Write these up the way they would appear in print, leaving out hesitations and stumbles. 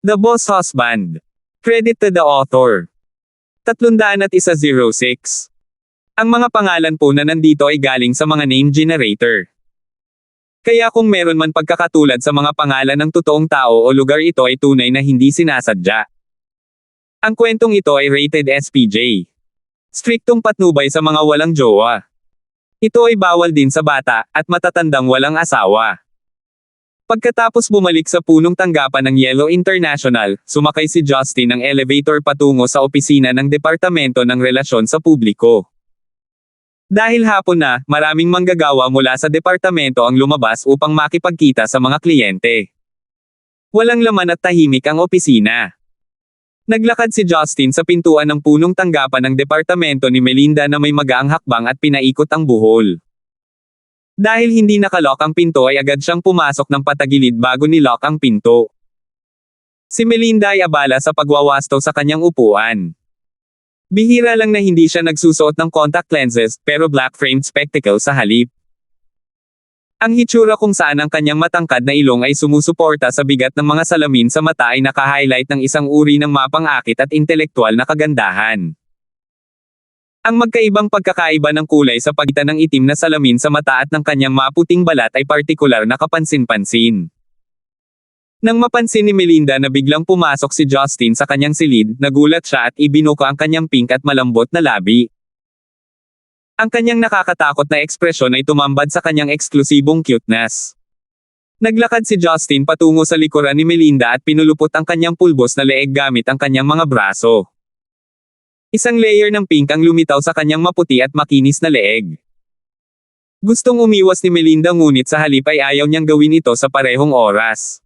The Boss Husband. Credit to the author. 301-06. Ang mga pangalan po na nandito ay galing sa mga name generator. Kaya kung meron man pagkakatulad sa mga pangalan ng totoong tao o lugar, ito ay tunay na hindi sinasadya. Ang kwentong ito ay rated SPJ. Striktong patnubay sa mga walang jowa. Ito ay bawal din sa bata at matatandang walang asawa. Pagkatapos bumalik sa punong tanggapan ng Yellow International, sumakay si Justin ng elevator patungo sa opisina ng Departamento ng Relasyon sa Publiko. Dahil hapon na, maraming manggagawa mula sa departamento ang lumabas upang makipagkita sa mga kliyente. Walang laman at tahimik ang opisina. Naglakad si Justin sa pintuan ng punong tanggapan ng departamento ni Melinda na may magaang hakbang at pinaikot ang buhol. Dahil hindi nakalock ang pinto ay agad siyang pumasok ng patagilid bago nilock ang pinto. Si Melinda ay abala sa pagwawasto sa kanyang upuan. Bihira lang na hindi siya nagsusuot ng contact lenses, pero black-framed spectacles sa halip. Ang hitsura kung saan ang kanyang matangkad na ilong ay sumusuporta sa bigat ng mga salamin sa mata ay naka-highlight ng isang uri ng mapang-akit at intelektual na kagandahan. Ang magkaibang pagkakaiba ng kulay sa pagitan ng itim na salamin sa mata at ng kanyang maputing balat ay partikular na kapansin-pansin. Nang mapansin ni Melinda na biglang pumasok si Justin sa kanyang silid, nagulat siya at ibinuka ang kanyang pink at malambot na labi. Ang kanyang nakakatakot na ekspresyon ay tumambad sa kanyang eksklusibong cuteness. Naglakad si Justin patungo sa likuran ni Melinda at pinulupot ang kanyang pulbos na leeg gamit ang kanyang mga braso. Isang layer ng pink ang lumitaw sa kanyang maputi at makinis na leeg. Gustong umiwas ni Melinda ngunit sa halip ay ayaw niyang gawin ito sa parehong oras.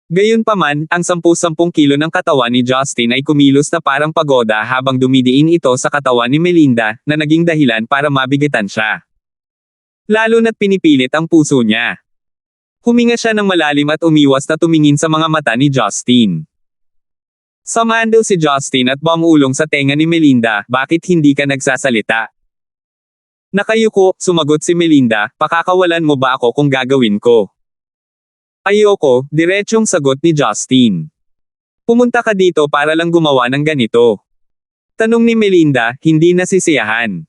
Gayunpaman, ang 10-10 kilo ng katawan ni Justin ay kumilos na parang pagoda habang dumidiin ito sa katawan ni Melinda, na naging dahilan para mabigatan siya. Lalo na't pinipilit ang puso niya. Huminga siya ng malalim at umiwas na tumingin sa mga mata ni Justin. Sumandal si Justin at bumulong sa tenga ni Melinda, "Bakit hindi ka nagsasalita?" Nakayuko, sumagot si Melinda, "Pakakawalan mo ba ako kung gagawin ko?" "Ayoko," diretsyong sagot ni Justin. "Pumunta ka dito para lang gumawa ng ganito?" Tanong ni Melinda, hindi nasisiyahan.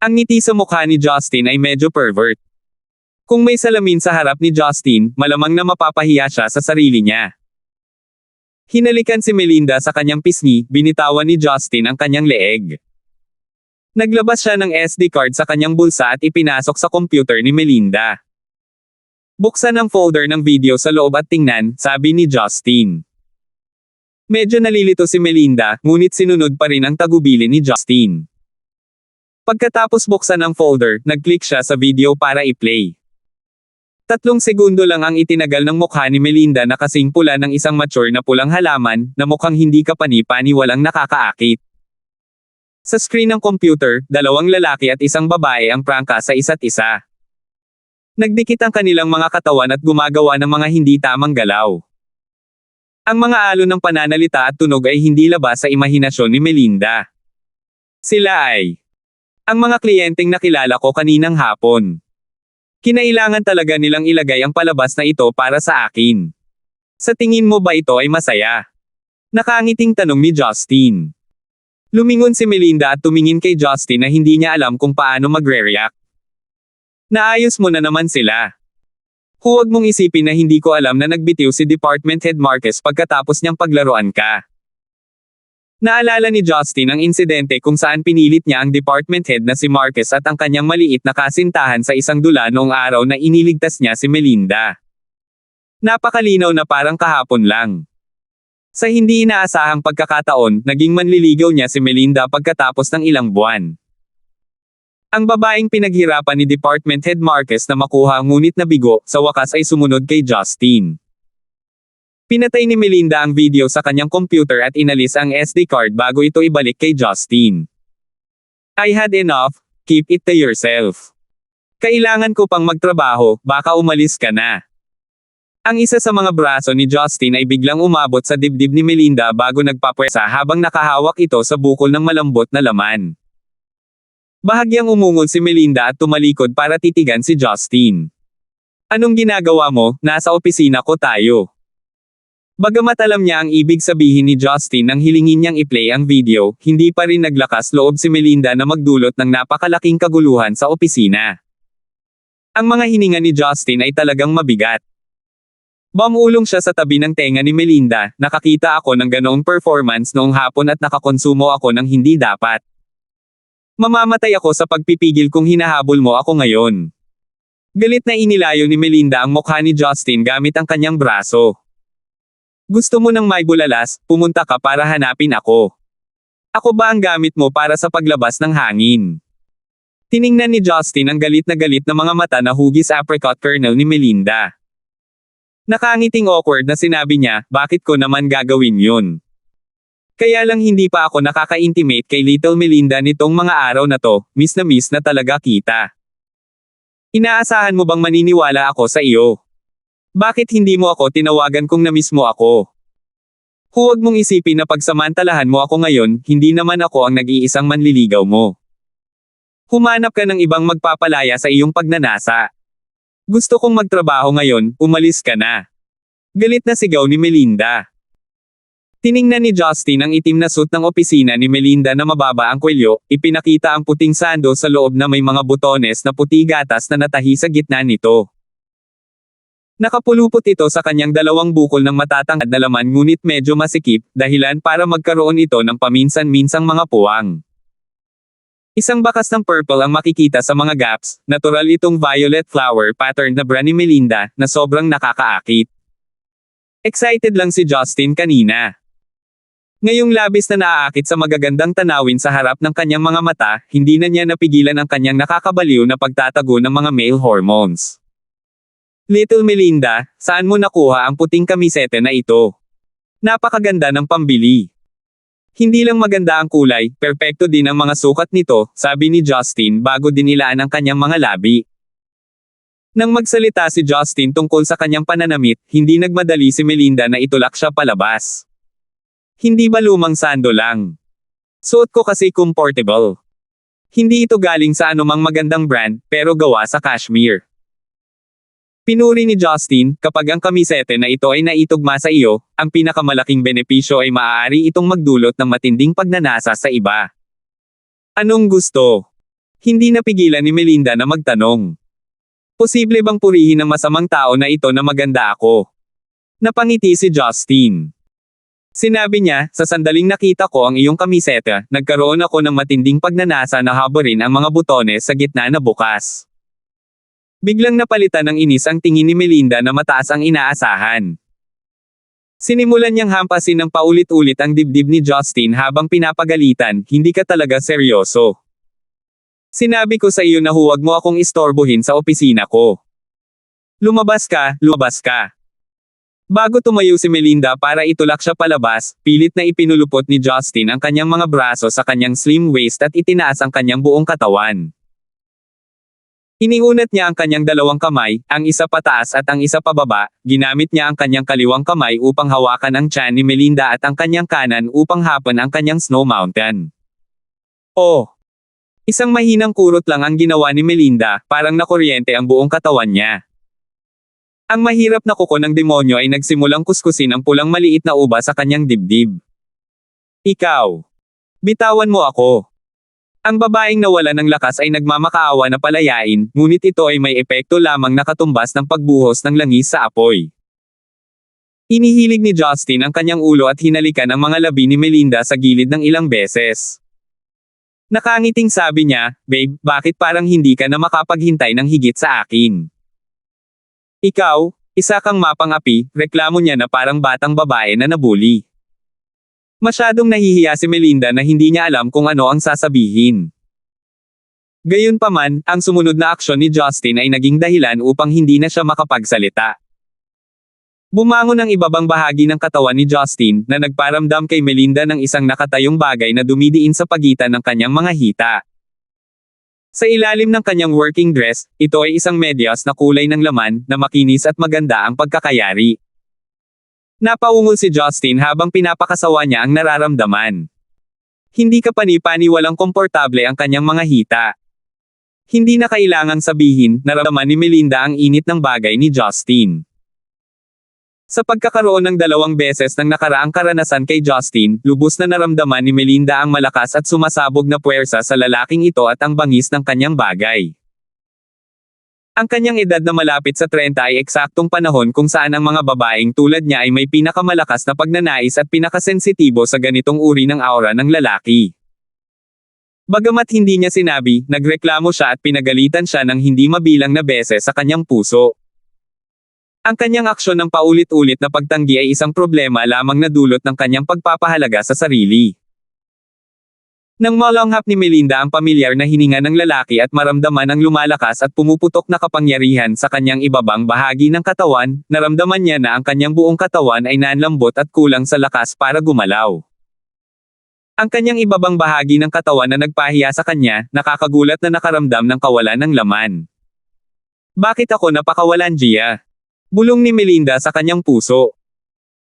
Ang ngiti sa mukha ni Justin ay medyo pervert. Kung may salamin sa harap ni Justin, malamang na mapapahiya siya sa sarili niya. Hinalikan si Melinda sa kanyang pisngi, binitawan ni Justin ang kanyang leeg. Naglabas siya ng SD card sa kanyang bulsa at ipinasok sa computer ni Melinda. "Buksan ang folder ng video sa loob at tingnan," sabi ni Justin. Medyo nalilito si Melinda, ngunit sinunod pa rin ang tagubilin ni Justin. Pagkatapos buksan ang folder, nag-click siya sa video para i-play. 3 segundo lang ang itinagal ng mukha ni Melinda na kasing pula ng isang mature na pulang halaman, na mukhang hindi kapani-pani walang nakakaakit. Sa screen ng computer, 2 lalaki at isang babae ang prangka sa isa't isa. Nagdikit ang kanilang mga katawan at gumagawa ng mga hindi tamang galaw. Ang mga alon ng pananalita at tunog ay hindi labas sa imahinasyon ni Melinda. Sila ay ang mga kliyenteng nakilala ko kaninang hapon. Kinailangan talaga nilang ilagay ang palabas na ito para sa akin. Sa tingin mo ba ito ay masaya? Nakangiting tanong ni Justin. Lumingon si Melinda at tumingin kay Justin na hindi niya alam kung paano magre-react. "Naayos mo na naman sila. Huwag mong isipin na hindi ko alam na nagbitiw si Department Head Marquez pagkatapos niyang paglaruan ka." Naalala ni Justin ang insidente kung saan pinilit niya ang department head na si Marquez at ang kanyang maliit na kasintahan sa isang dula noong araw na iniligtas niya si Melinda. Napakalinaw na parang kahapon lang. Sa hindi inaasahang pagkakataon, naging manliligaw niya si Melinda pagkatapos ng ilang buwan. Ang babaeng pinaghirapan ni Department Head Marquez na makuha ngunit nabigo, sa wakas ay sumunod kay Justin. Pinatay ni Melinda ang video sa kanyang computer at inalis ang SD card bago ito ibalik kay Justin. "I had enough, keep it to yourself. Kailangan ko pang magtrabaho, baka umalis ka na." Ang isa sa mga braso ni Justin ay biglang umabot sa dibdib ni Melinda bago nagpapwersa habang nakahawak ito sa bukol ng malambot na laman. Bahagyang umungol si Melinda at tumalikod para titigan si Justin. "Anong ginagawa mo? Nasa opisina ko tayo." Bagamat alam niya ang ibig sabihin ni Justin nang hilingin niyang i-play ang video, hindi pa rin naglakas loob si Melinda na magdulot ng napakalaking kaguluhan sa opisina. Ang mga hininga ni Justin ay talagang mabigat. Bumulong siya sa tabi ng tenga ni Melinda, nakakita ako ng ganoong performance noong hapon at nakakonsumo ako ng hindi dapat. Mamamatay ako sa pagpipigil kung hinahabol mo ako ngayon. Galit na inilayo ni Melinda ang mukha ni Justin gamit ang kanyang braso. Gusto mo nang may bulalas, pumunta ka para hanapin ako. Ako ba ang gamit mo para sa paglabas ng hangin? Tiningnan ni Justin ang galit na mga mata na hugis apricot kernel ni Melinda. Nakangiting awkward na sinabi niya, bakit ko naman gagawin yun? Kaya lang hindi pa ako nakaka-intimate kay Little Melinda nitong mga araw na to, miss na talaga kita. Inaasahan mo bang maniniwala ako sa iyo? Bakit hindi mo ako tinawagan kung na-miss mo ako? Huwag mong isipin na pagsamantalahan mo ako ngayon, hindi naman ako ang nag-iisang manliligaw mo. Humanap ka ng ibang magpapalaya sa iyong pagnanasa. Gusto kong magtrabaho ngayon, umalis ka na. Galit na sigaw ni Melinda. Tiningnan ni Justin ang itim na suit ng opisina ni Melinda na mababa ang kwelyo, ipinakita ang puting sando sa loob na may mga butones na puti gatas na natahi sa gitna nito. Nakapulupot ito sa kanyang dalawang bukol ng matatangkad na laman ngunit medyo masikip, dahilan para magkaroon ito ng paminsan-minsang mga puwang. Isang bakas ng purple ang makikita sa mga gaps, natural itong violet flower pattern na bra ni Melinda, na sobrang nakakaakit. Excited lang si Justin kanina. Ngayong labis na naaakit sa magagandang tanawin sa harap ng kanyang mga mata, hindi na niya napigilan ang kanyang nakakabaliw na pagtatago ng mga male hormones. Little Melinda, saan mo nakuha ang puting kamisete na ito? Napakaganda ng pambili. Hindi lang maganda ang kulay, perpekto din ang mga sukat nito, sabi ni Justin bago dinilaan ang kanyang mga labi. Nang magsalita si Justin tungkol sa kanyang pananamit, hindi nagmadali si Melinda na itulak siya palabas. Hindi ba lumang sando lang? Suot ko kasi comfortable. Hindi ito galing sa anumang magandang brand, pero gawa sa cashmere. Pinuri ni Justin, kapag ang kamisete na ito ay naitugma sa iyo, ang pinakamalaking benepisyo ay maaari itong magdulot ng matinding pagnanasa sa iba. Anong gusto? Hindi napigilan ni Melinda na magtanong. Posible bang purihin ng masamang tao na ito na maganda ako? Napangiti si Justin. Sinabi niya, sa sandaling nakita ko ang iyong kamiseta, nagkaroon ako ng matinding pagnanasa na haborin ang mga butones sa gitna na bukas. Biglang napalitan ng inis ang tingin ni Melinda na mataas ang inaasahan. Sinimulan niyang hampasin ng paulit-ulit ang dibdib ni Justin habang pinapagalitan, hindi ka talaga seryoso. Sinabi ko sa iyo na huwag mo akong istorbohin sa opisina ko. Lumabas ka, lumabas ka. Bago tumayo si Melinda para itulak siya palabas, pilit na ipinulupot ni Justin ang kanyang mga braso sa kanyang slim waist at itinaas ang kanyang buong katawan. Iniunat niya ang kanyang dalawang kamay, ang isa pataas at ang isa pababa, ginamit niya ang kanyang kaliwang kamay upang hawakan ang tiyan ni Melinda at ang kanyang kanan upang hapan ang kanyang snow mountain. Oh! Isang mahinang kurot lang ang ginawa ni Melinda, parang nakuryente ang buong katawan niya. Ang mahirap na kuko ng demonyo ay nagsimulang kuskusin ang pulang maliit na uba sa kanyang dibdib. Ikaw! Bitawan mo ako! Ang babaeng nawala ng lakas ay nagmamakaawa na palayain, ngunit ito ay may epekto lamang na katumbas ng pagbuhos ng langis sa apoy. Inihilig ni Justin ang kanyang ulo at hinalikan ang mga labi ni Melinda sa gilid ng ilang beses. Nakangiting sabi niya, babe, bakit parang hindi ka na makapaghintay ng higit sa akin? Ikaw, isa kang mapang-api, reklamo niya na parang batang babae na nabuli. Masyadong nahihiya si Melinda na hindi niya alam kung ano ang sasabihin. Gayunpaman, ang sumunod na aksyon ni Justin ay naging dahilan upang hindi na siya makapagsalita. Bumangon ang ibabang bahagi ng katawan ni Justin na nagparamdam kay Melinda ng isang nakatayong bagay na dumidiin sa pagitan ng kanyang mga hita. Sa ilalim ng kanyang working dress, ito ay isang medyas na kulay ng laman na makinis at maganda ang pagkakayari. Napaungol si Justin habang pinapakasawa niya ang nararamdaman. Hindi kapani-paniwalang komportable ang kanyang mga hita. Hindi na kailangang sabihin, naramdaman ni Melinda ang init ng bagay ni Justin. Sa pagkakaroon ng 2 beses ng nakaraang karanasan kay Justin, lubos na naramdaman ni Melinda ang malakas at sumasabog na puwersa sa lalaking ito at ang bangis ng kanyang bagay. Ang kanyang edad na malapit sa 30 ay eksaktong panahon kung saan ang mga babaeng tulad niya ay may pinakamalakas na pagnanais at pinakasensitibo sa ganitong uri ng aura ng lalaki. Bagamat hindi niya sinabi, nagreklamo siya at pinagalitan siya ng hindi mabilang na beses sa kanyang puso. Ang kanyang aksyon ng paulit-ulit na pagtanggi ay isang problema lamang na dulot ng kanyang pagpapahalaga sa sarili. Nang malanghap ni Melinda ang pamilyar na hininga ng lalaki at maramdaman ang lumalakas at pumuputok na kapangyarihan sa kanyang ibabang bahagi ng katawan, naramdaman niya na ang kanyang buong katawan ay nanlambot at kulang sa lakas para gumalaw. Ang kanyang ibabang bahagi ng katawan na nagpahiya sa kanya, nakakagulat na nakaramdam ng kawalan ng laman. Bakit ako napakawalan, Gia? Bulong ni Melinda sa kanyang puso.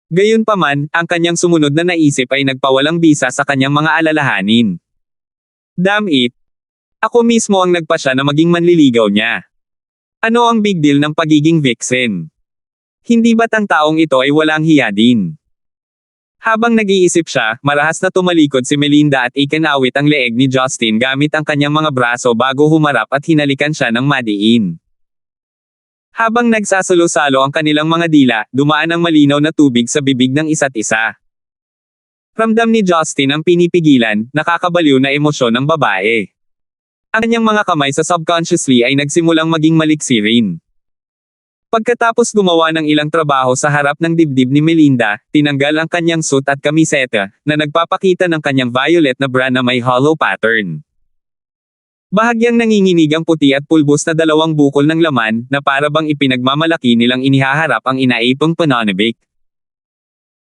Gayunpaman, ang kanyang sumunod na naisip ay nagpawalang bisa sa kanyang mga alalahanin. Damn it! Ako mismo ang nagpasya na maging manliligaw niya. Ano ang big deal ng pagiging vixen? Hindi ba't ang taong ito ay walang hiya din? Habang nag-iisip siya, marahas na tumalikod si Melinda at ikinawit ang leeg ni Justin gamit ang kanyang mga braso bago humarap at hinalikan siya ng madiin. Habang nagsasalo-salo ang kanilang mga dila, dumaan ang malinaw na tubig sa bibig ng isa't isa. Ramdam ni Justin ang pinipigilan, nakakabaliw na emosyon ng babae. Ang kanyang mga kamay sa subconsciously ay nagsimulang maging maliksi rin. Pagkatapos gumawa ng ilang trabaho sa harap ng dibdib ni Melinda, tinanggal ang kanyang suit at kamiseta, na nagpapakita ng kanyang violet na bra na may hollow pattern. Bahagyang nanginginig ang puti at pulbos na 2 bukol ng laman, na para bang ipinagmamalaki nilang inihaharap ang inaipong pananabik.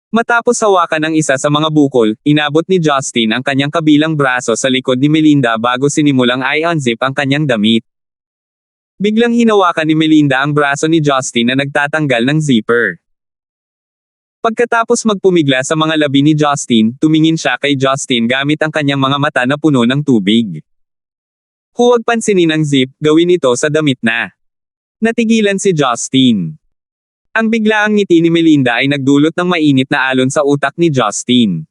Matapos hawakan ang isa sa mga bukol, inabot ni Justin ang kanyang kabilang braso sa likod ni Melinda bago sinimulang i-unzip ang kanyang damit. Biglang hinawakan ni Melinda ang braso ni Justin na nagtatanggal ng zipper. Pagkatapos magpumigla sa mga labi ni Justin, tumingin siya kay Justin gamit ang kanyang mga mata na puno ng tubig. Huwag pansinin ang zip, gawin ito sa damit na. Natigilan si Justin. Ang biglaang ngiti ni Melinda ay nagdulot ng mainit na alon sa utak ni Justin.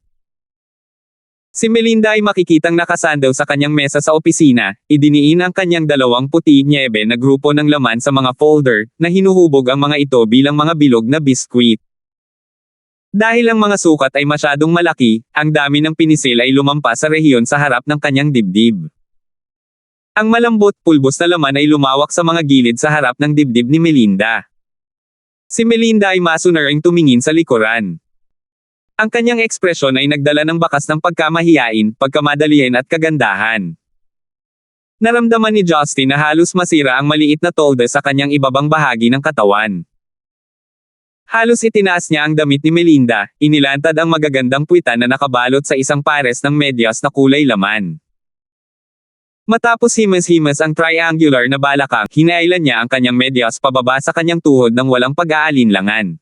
Si Melinda ay makikitang nakasandaw sa kanyang mesa sa opisina, idiniin ang kanyang 2 puti nyebe na grupo ng laman sa mga folder, na hinuhubog ang mga ito bilang mga bilog na biskwit. Dahil ang mga sukat ay masyadong malaki, ang dami ng pinisil ay lumampas sa rehiyon sa harap ng kanyang dibdib. Ang malambot, pulbos na laman ay lumawak sa mga gilid sa harap ng dibdib ni Melinda. Si Melinda ay masunaring tumingin sa likuran. Ang kanyang ekspresyon ay nagdala ng bakas ng pagkamahiyain, pagkamadalian at kagandahan. Naramdaman ni Justin na halos masira ang maliit na tolda sa kanyang ibabang bahagi ng katawan. Halos itinaas niya ang damit ni Melinda, inilantad ang magagandang puwitan na nakabalot sa isang pares ng medyas na kulay laman. Matapos himas-himas ang triangular na balakang, hinailan niya ang kanyang medyas pababa sa kanyang tuhod ng walang pag-aalinlangan.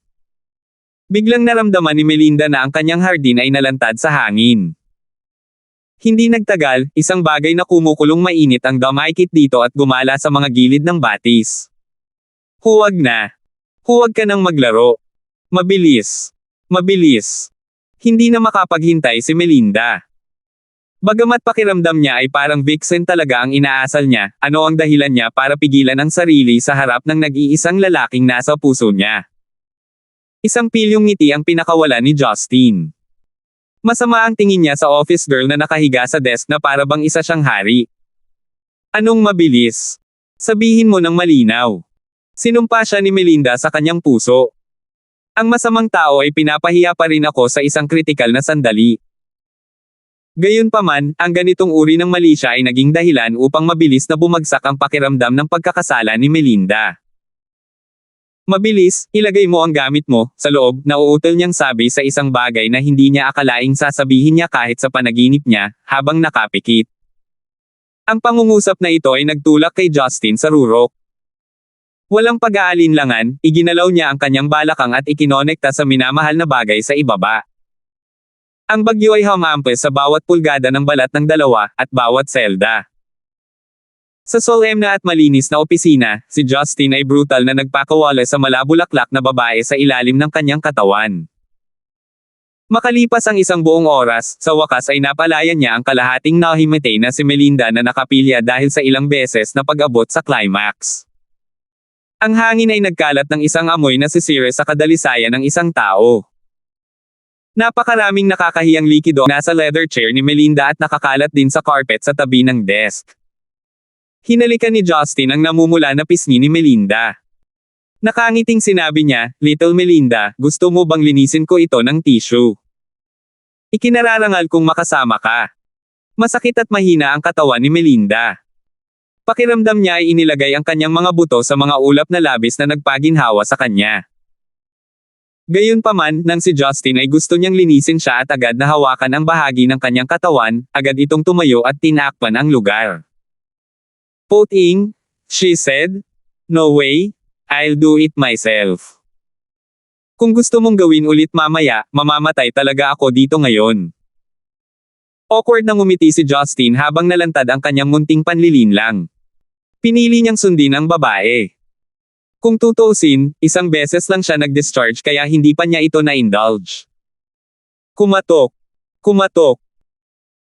Biglang naramdaman ni Melinda na ang kanyang hardin ay nalantad sa hangin. Hindi nagtagal, isang bagay na kumukulong mainit ang dumikit dito at gumala sa mga gilid ng batis. Huwag na. Huwag ka nang maglaro. Mabilis. Mabilis. Hindi na makapaghintay si Melinda. Bagamat pakiramdam niya ay parang vixen talaga ang inaasal niya, ano ang dahilan niya para pigilan ang sarili sa harap ng nag-iisang lalaking nasa puso niya? Isang pilyong ngiti ang pinakawala ni Justin. Masama ang tingin niya sa office girl na nakahiga sa desk na para bang isa siyang hari. Anong mabilis? Sabihin mo ng malinaw. Sinumpa siya ni Melinda sa kanyang puso. Ang masamang tao ay pinapahiya pa rin ako sa isang kritikal na sandali. Gayunpaman, ang ganitong uri ng mali siya ay naging dahilan upang mabilis na bumagsak ang pakiramdam ng pagkakasala ni Melinda. Mabilis, ilagay mo ang gamit mo, sa loob, nauutal niyang sabi sa isang bagay na hindi niya akalaing sasabihin niya kahit sa panaginip niya, habang nakapikit. Ang pangungusap na ito ay nagtulak kay Justin sa rurok. Walang pag-aalinlangan, iginalaw niya ang kanyang balakang at ikinonekta sa minamahal na bagay sa ibaba. Ang bagyo ay humampas sa bawat pulgada ng balat ng 2, at bawat selda. Sa solemn na at malinis na opisina, si Justin ay brutal na nagpakawala sa malabulaklak na babae sa ilalim ng kanyang katawan. Makalipas ang isang buong oras, sa wakas ay napalayan niya ang kalahating nahimatay na si Melinda na nakapilya dahil sa ilang beses na pag-abot sa climax. Ang hangin ay nagkalat ng isang amoy na sisira sa kadalisayan ng isang tao. Napakaraming nakakahiyang likido nasa leather chair ni Melinda at nakakalat din sa carpet sa tabi ng desk. Hinalikan ni Justin ang namumula na pisngi ni Melinda. Nakangiting sinabi niya, "Little Melinda, gusto mo bang linisin ko ito ng tissue? Ikinararangal kong makasama ka." Masakit at mahina ang katawan ni Melinda. Pakiramdam niya ay inilagay ang kanyang mga buto sa mga ulap na labis na nagpaginhawa sa kanya. Gayunpaman, nang si Justin ay gusto niyang linisin siya at agad na hawakan ang bahagi ng kanyang katawan, agad itong tumayo at tinakpan ang lugar. "Poting," she said. "No way, I'll do it myself. Kung gusto mong gawin ulit mamaya, mamamatay talaga ako dito ngayon." Awkward na ngumiti si Justin habang nalantad ang kanyang munting panlilinlang. Pinili niyang sundin ang babae. Kung tutuusin, isang beses lang siya nag-discharge kaya hindi pa niya ito na-indulge. Kumatok. Kumatok.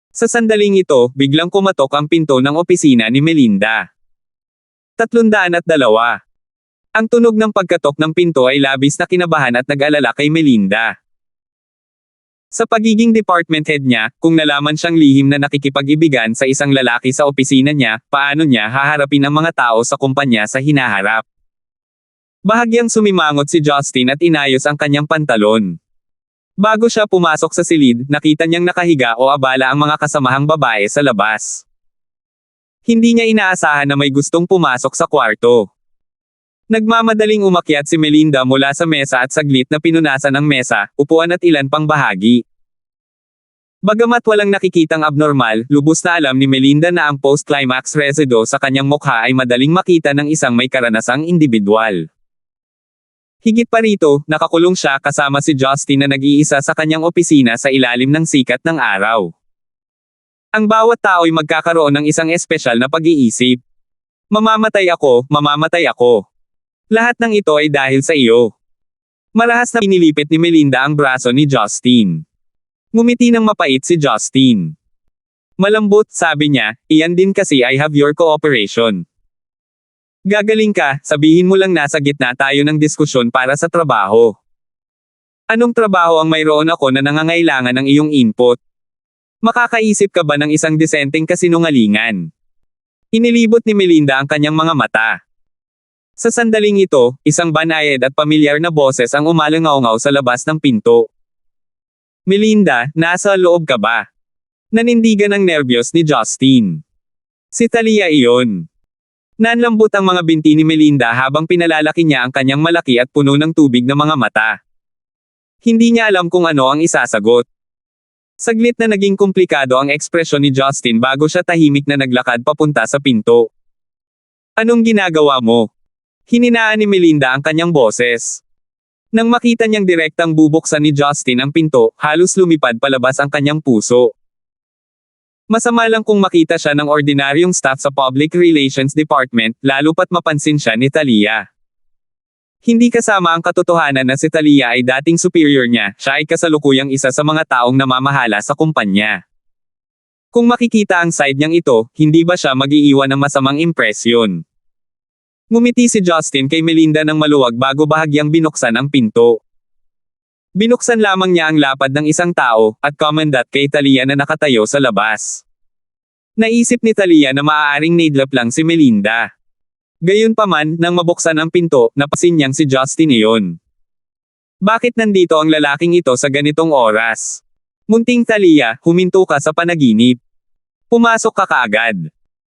Sa sandaling ito, biglang kumatok ang pinto ng opisina ni Melinda. 302. Ang tunog ng pagkatok ng pinto ay labis na kinabahan at nag-alala kay Melinda. Sa pagiging department head niya, kung nalaman siyang lihim na nakikipag-ibigan sa isang lalaki sa opisina niya, paano niya haharapin ang mga tao sa kumpanya sa hinaharap? Bahagyang sumimangot si Justin at inayos ang kanyang pantalon. Bago siya pumasok sa silid, nakita niyang nakahiga o abala ang mga kasamahang babae sa labas. Hindi niya inaasahan na may gustong pumasok sa kwarto. Nagmamadaling umakyat si Melinda mula sa mesa at saglit na pinunasan ang mesa, upuan at ilan pang bahagi. Bagamat walang nakikitang abnormal, lubos na alam ni Melinda na ang post-climax residue sa kanyang mukha ay madaling makita ng isang may karanasang individual. Higit pa rito, nakakulong siya kasama si Justin na nag-iisa sa kanyang opisina sa ilalim ng sikat ng araw. Ang bawat tao ay magkakaroon ng isang espesyal na pag-iisip. Mamamatay ako, mamamatay ako. Lahat ng ito ay dahil sa iyo. Marahas na inilipit ni Melinda ang braso ni Justin. Ngumiti ng mapait si Justin. Malambot, sabi niya, "Iyan din kasi I have your cooperation. Gagaling ka, sabihin mo lang nasa gitna tayo ng diskusyon para sa trabaho. Anong trabaho ang mayroon ako na nangangailangan ng iyong input? Makakaisip ka ba ng isang disenteng kasinungalingan?" Inilibot ni Melinda ang kanyang mga mata. Sa sandaling ito, isang banayad at pamilyar na boses ang umalangaw sa labas ng pinto. "Melinda, nasa loob ka ba?" Nanindigan ang nerbiyos ni Justin. Si Talia iyon. Nanlambot ang mga binti ni Melinda habang pinalalaki niya ang kanyang malaki at puno ng tubig na mga mata. Hindi niya alam kung ano ang isasagot. Saglit na naging komplikado ang ekspresyon ni Justin bago siya tahimik na naglakad papunta sa pinto. "Anong ginagawa mo?" Hininaan ni Melinda ang kanyang boses. Nang makita niyang direktang bubuksan ni Justin ang pinto, halos lumipad palabas ang kanyang puso. Masama lang kung makita siya ng ordinaryong staff sa Public Relations Department, lalo pat mapansin siya ni Talia. Hindi kasama ang katotohanan na si Talia ay dating superior niya, siya ay kasalukuyang isa sa mga taong namamahala sa kumpanya. Kung makikita ang side niyang ito, hindi ba siya mag-iiwan ng masamang impresyon? Ngumiti si Justin kay Melinda ng maluwag bago bahagyang binuksan ang pinto. Binuksan lamang niya ang lapad ng isang tao, at commendat kay Talia na nakatayo sa labas. Naisip ni Talia na maaaring naidlap lang si Melinda. Gayunpaman, nang mabuksan ang pinto, napansin niyang si Justin iyon. Bakit nandito ang lalaking ito sa ganitong oras? Munting Talia, huminto ka sa panaginip. Pumasok ka kaagad.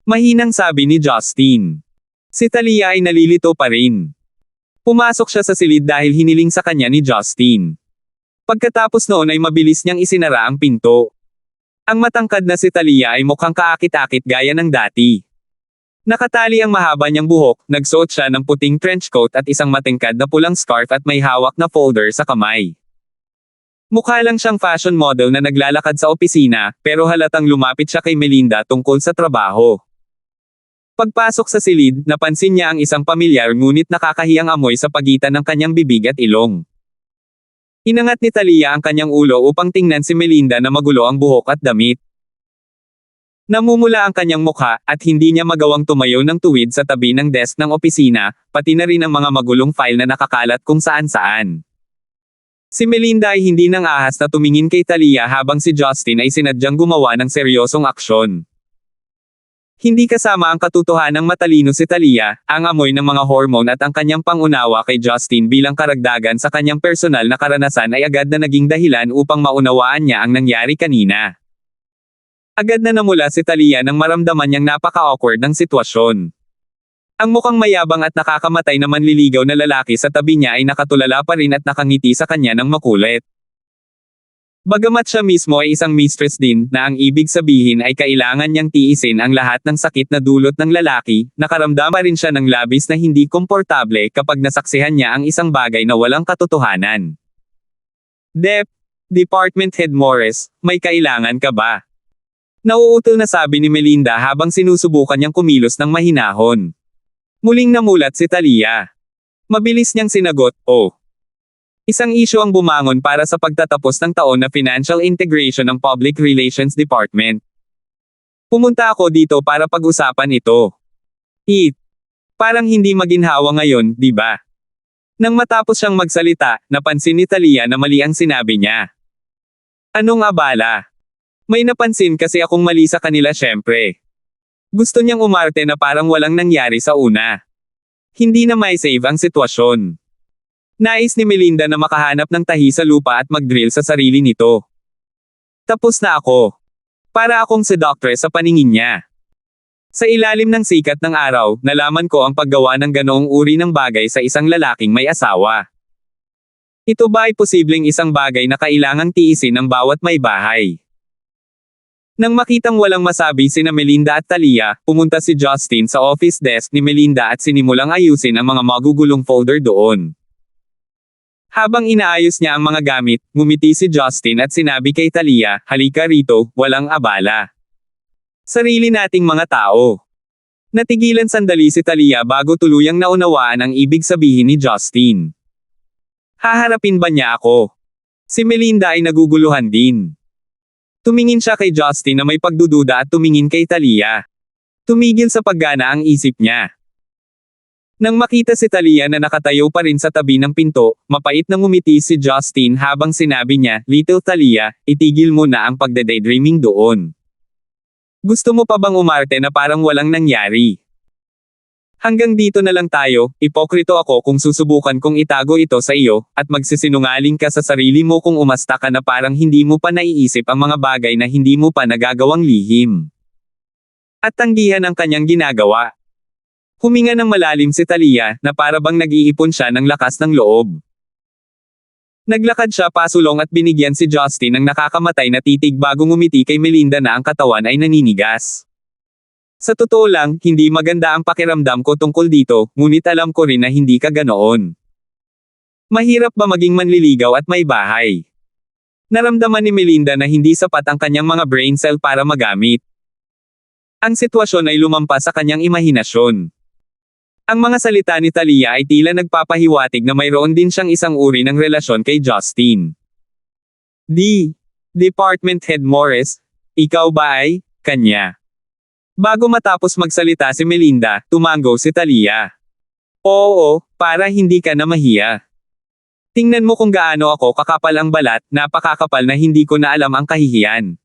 Mahinang sabi ni Justin. Si Talia ay nalilito pa rin. Pumasok siya sa silid dahil hiniling sa kanya ni Justin. Pagkatapos noon ay mabilis niyang isinara ang pinto. Ang matangkad na si Talia ay mukhang kaakit-akit gaya ng dati. Nakatali ang mahaba niyang buhok, nagsuot siya ng puting trench coat at isang matingkad na pulang scarf at may hawak na folder sa kamay. Mukha lang siyang fashion model na naglalakad sa opisina, pero halatang lumapit siya kay Melinda tungkol sa trabaho. Pagpasok sa silid, napansin niya ang isang pamilyar ngunit nakakahiyang amoy sa pagitan ng kanyang bibig at ilong. Inangat ni Talia ang kanyang ulo upang tingnan si Melinda na magulo ang buhok at damit. Namumula ang kanyang mukha, at hindi niya magawang tumayo ng tuwid sa tabi ng desk ng opisina, pati na rin ang mga magulong file na nakakalat kung saan-saan. Si Melinda ay hindi nang ahas na tumingin kay Talia habang si Justin ay sinadyang gumawa ng seryosong aksyon. Hindi kasama ang katotohanang matalino si Talia, ang amoy ng mga hormone at ang kanyang pangunawa kay Justin bilang karagdagan sa kanyang personal na karanasan ay agad na naging dahilan upang maunawaan niya ang nangyari kanina. Agad na namula si Talia nang maramdaman niyang napaka-awkward ng sitwasyon. Ang mukhang mayabang at nakakamatay na manliligaw na lalaki sa tabi niya ay nakatulala pa rin at nakangiti sa kanya ng makulit. Bagamat siya mismo ay isang mistress din, na ang ibig sabihin ay kailangan niyang tiisin ang lahat ng sakit na dulot ng lalaki, nakaramdam pa rin siya ng labis na hindi komportable kapag nasaksihan niya ang isang bagay na walang katotohanan. Department Head Morris, may kailangan ka ba? Nauutal na sabi ni Melinda habang sinusubukan niyang kumilos ng mahinahon. Muling namulat si Talia. Mabilis niyang sinagot, "Oh." Isang isyu ang bumangon para sa pagtatapos ng taon na financial integration ng Public Relations Department. Pumunta ako dito para pag-usapan ito. Parang hindi maginhawa ngayon, di ba? Nang matapos siyang magsalita, napansin ni Talia na mali ang sinabi niya. Anong abala? May napansin kasi akong mali sa kanila syempre. Gusto niyang umarte na parang walang nangyari sa una. Hindi na may save ang sitwasyon. Nais ni Melinda na makahanap ng tahi sa lupa at mag-drill sa sarili nito. Tapos na ako. Para akong seductress sa paningin niya. Sa ilalim ng sikat ng araw, nalaman ko ang paggawa ng ganoong uri ng bagay sa isang lalaking may asawa. Ito ba ay posibleng isang bagay na kailangang tiisin ng bawat may bahay? Nang makitang walang masabi sina Melinda at Talia, pumunta si Justin sa office desk ni Melinda at sinimulang ayusin ang mga magugulong folder doon. Habang inaayos niya ang mga gamit, ngumiti si Justin at sinabi kay Talia, halika rito, walang abala. Sarili nating mga tao. Natigilan sandali si Talia bago tuluyang naunawaan ang ibig sabihin ni Justin. Haharapin ba niya ako? Si Melinda ay naguguluhan din. Tumingin siya kay Justin na may pagdududa at tumingin kay Talia. Tumigil sa paggana ang isip niya. Nang makita si Talia na nakatayo pa rin sa tabi ng pinto, mapait na ngumiti si Justin habang sinabi niya, Little Talia, itigil mo na ang pagde-daydreaming doon. Gusto mo pa bang umarte na parang walang nangyari? Hanggang dito na lang tayo, ipokrito ako kung susubukan kong itago ito sa iyo, at magsisinungaling ka sa sarili mo kung umasta ka na parang hindi mo pa naiisip ang mga bagay na hindi mo pa nagagawang lihim. At tanggihan ang kanyang ginagawa. Huminga ng malalim si Talia, na para bang nag-iipon siya ng lakas ng loob. Naglakad siya pasulong at binigyan si Justin ng nakakamatay na titig bago ngumiti kay Melinda na ang katawan ay naninigas. Sa totoo lang, hindi maganda ang pakiramdam ko tungkol dito, ngunit alam ko rin na hindi ka ganoon. Mahirap ba maging manliligaw at may bahay? Naramdaman ni Melinda na hindi sapat ang kanyang mga brain cell para magamit. Ang sitwasyon ay lumampas sa kanyang imahinasyon. Ang mga salita ni Talia ay tila nagpapahiwatig na mayroon din siyang isang uri ng relasyon kay Justin. Department Head Morris, ikaw ba ay kanya? Bago matapos magsalita si Melinda, tumango si Talia. Oo, para hindi ka na mahiya. Tingnan mo kung gaano ako kakapal ang balat, napakakapal na hindi ko na alam ang kahihiyan.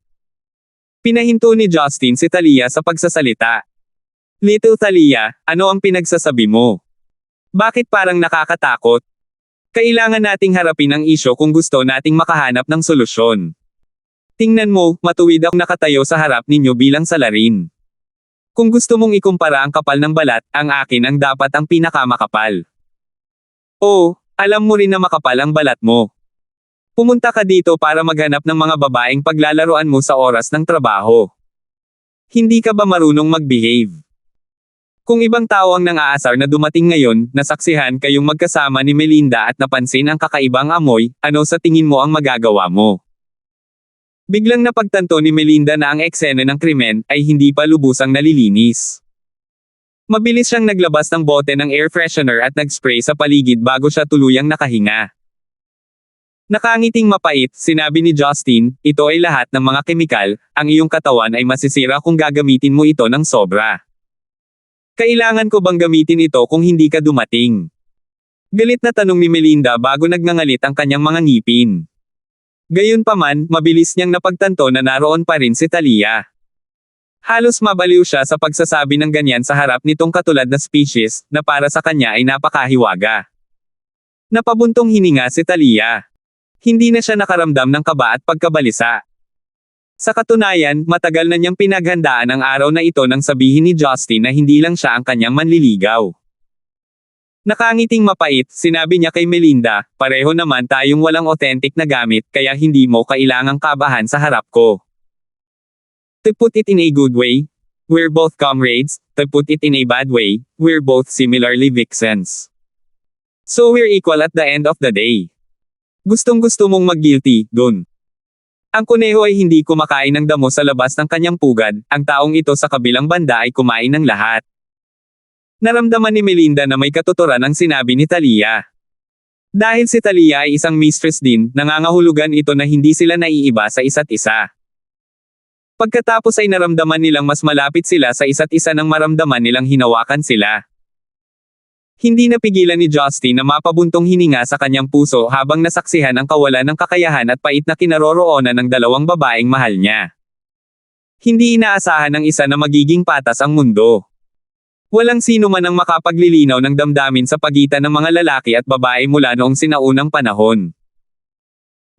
Pinahinto ni Justin si Talia sa pagsasalita. Little Talia, ano ang pinagsasabi mo? Bakit parang nakakatakot? Kailangan nating harapin ang isyo kung gusto nating makahanap ng solusyon. Tingnan mo, matuwid ako nakatayo sa harap ninyo bilang salarin. Kung gusto mong ikumpara ang kapal ng balat, ang akin ang dapat ang pinakamakapal. Oh, alam mo rin na makapal ang balat mo. Pumunta ka dito para maghanap ng mga babaeng paglalaruan mo sa oras ng trabaho. Hindi ka ba marunong mag-behave? Kung ibang tao ang nang-aasar na dumating ngayon, nasaksihan kayong magkasama ni Melinda at napansin ang kakaibang amoy, ano sa tingin mo ang magagawa mo? Biglang napagtanto ni Melinda na ang eksena ng krimen ay hindi pa lubusang nalilinis. Mabilis siyang naglabas ng bote ng air freshener at nag-spray sa paligid bago siya tuluyang nakahinga. Nakangiting mapait, sinabi ni Justin, ito ay lahat ng mga kemikal, ang iyong katawan ay masisira kung gagamitin mo ito ng sobra. Kailangan ko bang gamitin ito kung hindi ka dumating? Galit na tanong ni Melinda bago nagngangalit ang kanyang mga ngipin. Gayunpaman, mabilis niyang napagtanto na naroon pa rin si Talia. Halos mabaliw siya sa pagsasabi ng ganyan sa harap nitong katulad na species, na para sa kanya ay napakahiwaga. Napabuntong hininga si Talia. Hindi na siya nakaramdam ng kaba at pagkabalisa. Sa katunayan, matagal na niyang pinaghandaan ang araw na ito nang sabihin ni Justin na hindi lang siya ang kanyang manliligaw. Nakangiting mapait, sinabi niya kay Melinda, pareho naman tayong walang authentic na gamit kaya hindi mo kailangang kabahan sa harap ko. To put it in a good way, we're both comrades. To put it in a bad way, we're both similarly vixens. So we're equal at the end of the day. Gustong-gusto mong mag-guilty, dun. Ang kuneho ay hindi kumakain ng damo sa labas ng kanyang pugad, ang taong ito sa kabilang banda ay kumain ng lahat. Naramdaman ni Melinda na may katuturan ang sinabi ni Talia. Dahil si Talia ay isang mistress din, nangangahulugan ito na hindi sila naiiba sa isa't isa. Pagkatapos ay naramdaman nilang mas malapit sila sa isa't isa nang maramdaman nilang hinawakan sila. Hindi napigilan ni Justin na mapabuntong hininga sa kanyang puso habang nasaksihan ang kawalan ng kakayahan at pait na kinaroroonan ng dalawang babaeng mahal niya. Hindi inaasahan ng isa na magiging patas ang mundo. Walang sino man ang makapaglilinaw ng damdamin sa pagitan ng mga lalaki at babae mula noong sinaunang panahon.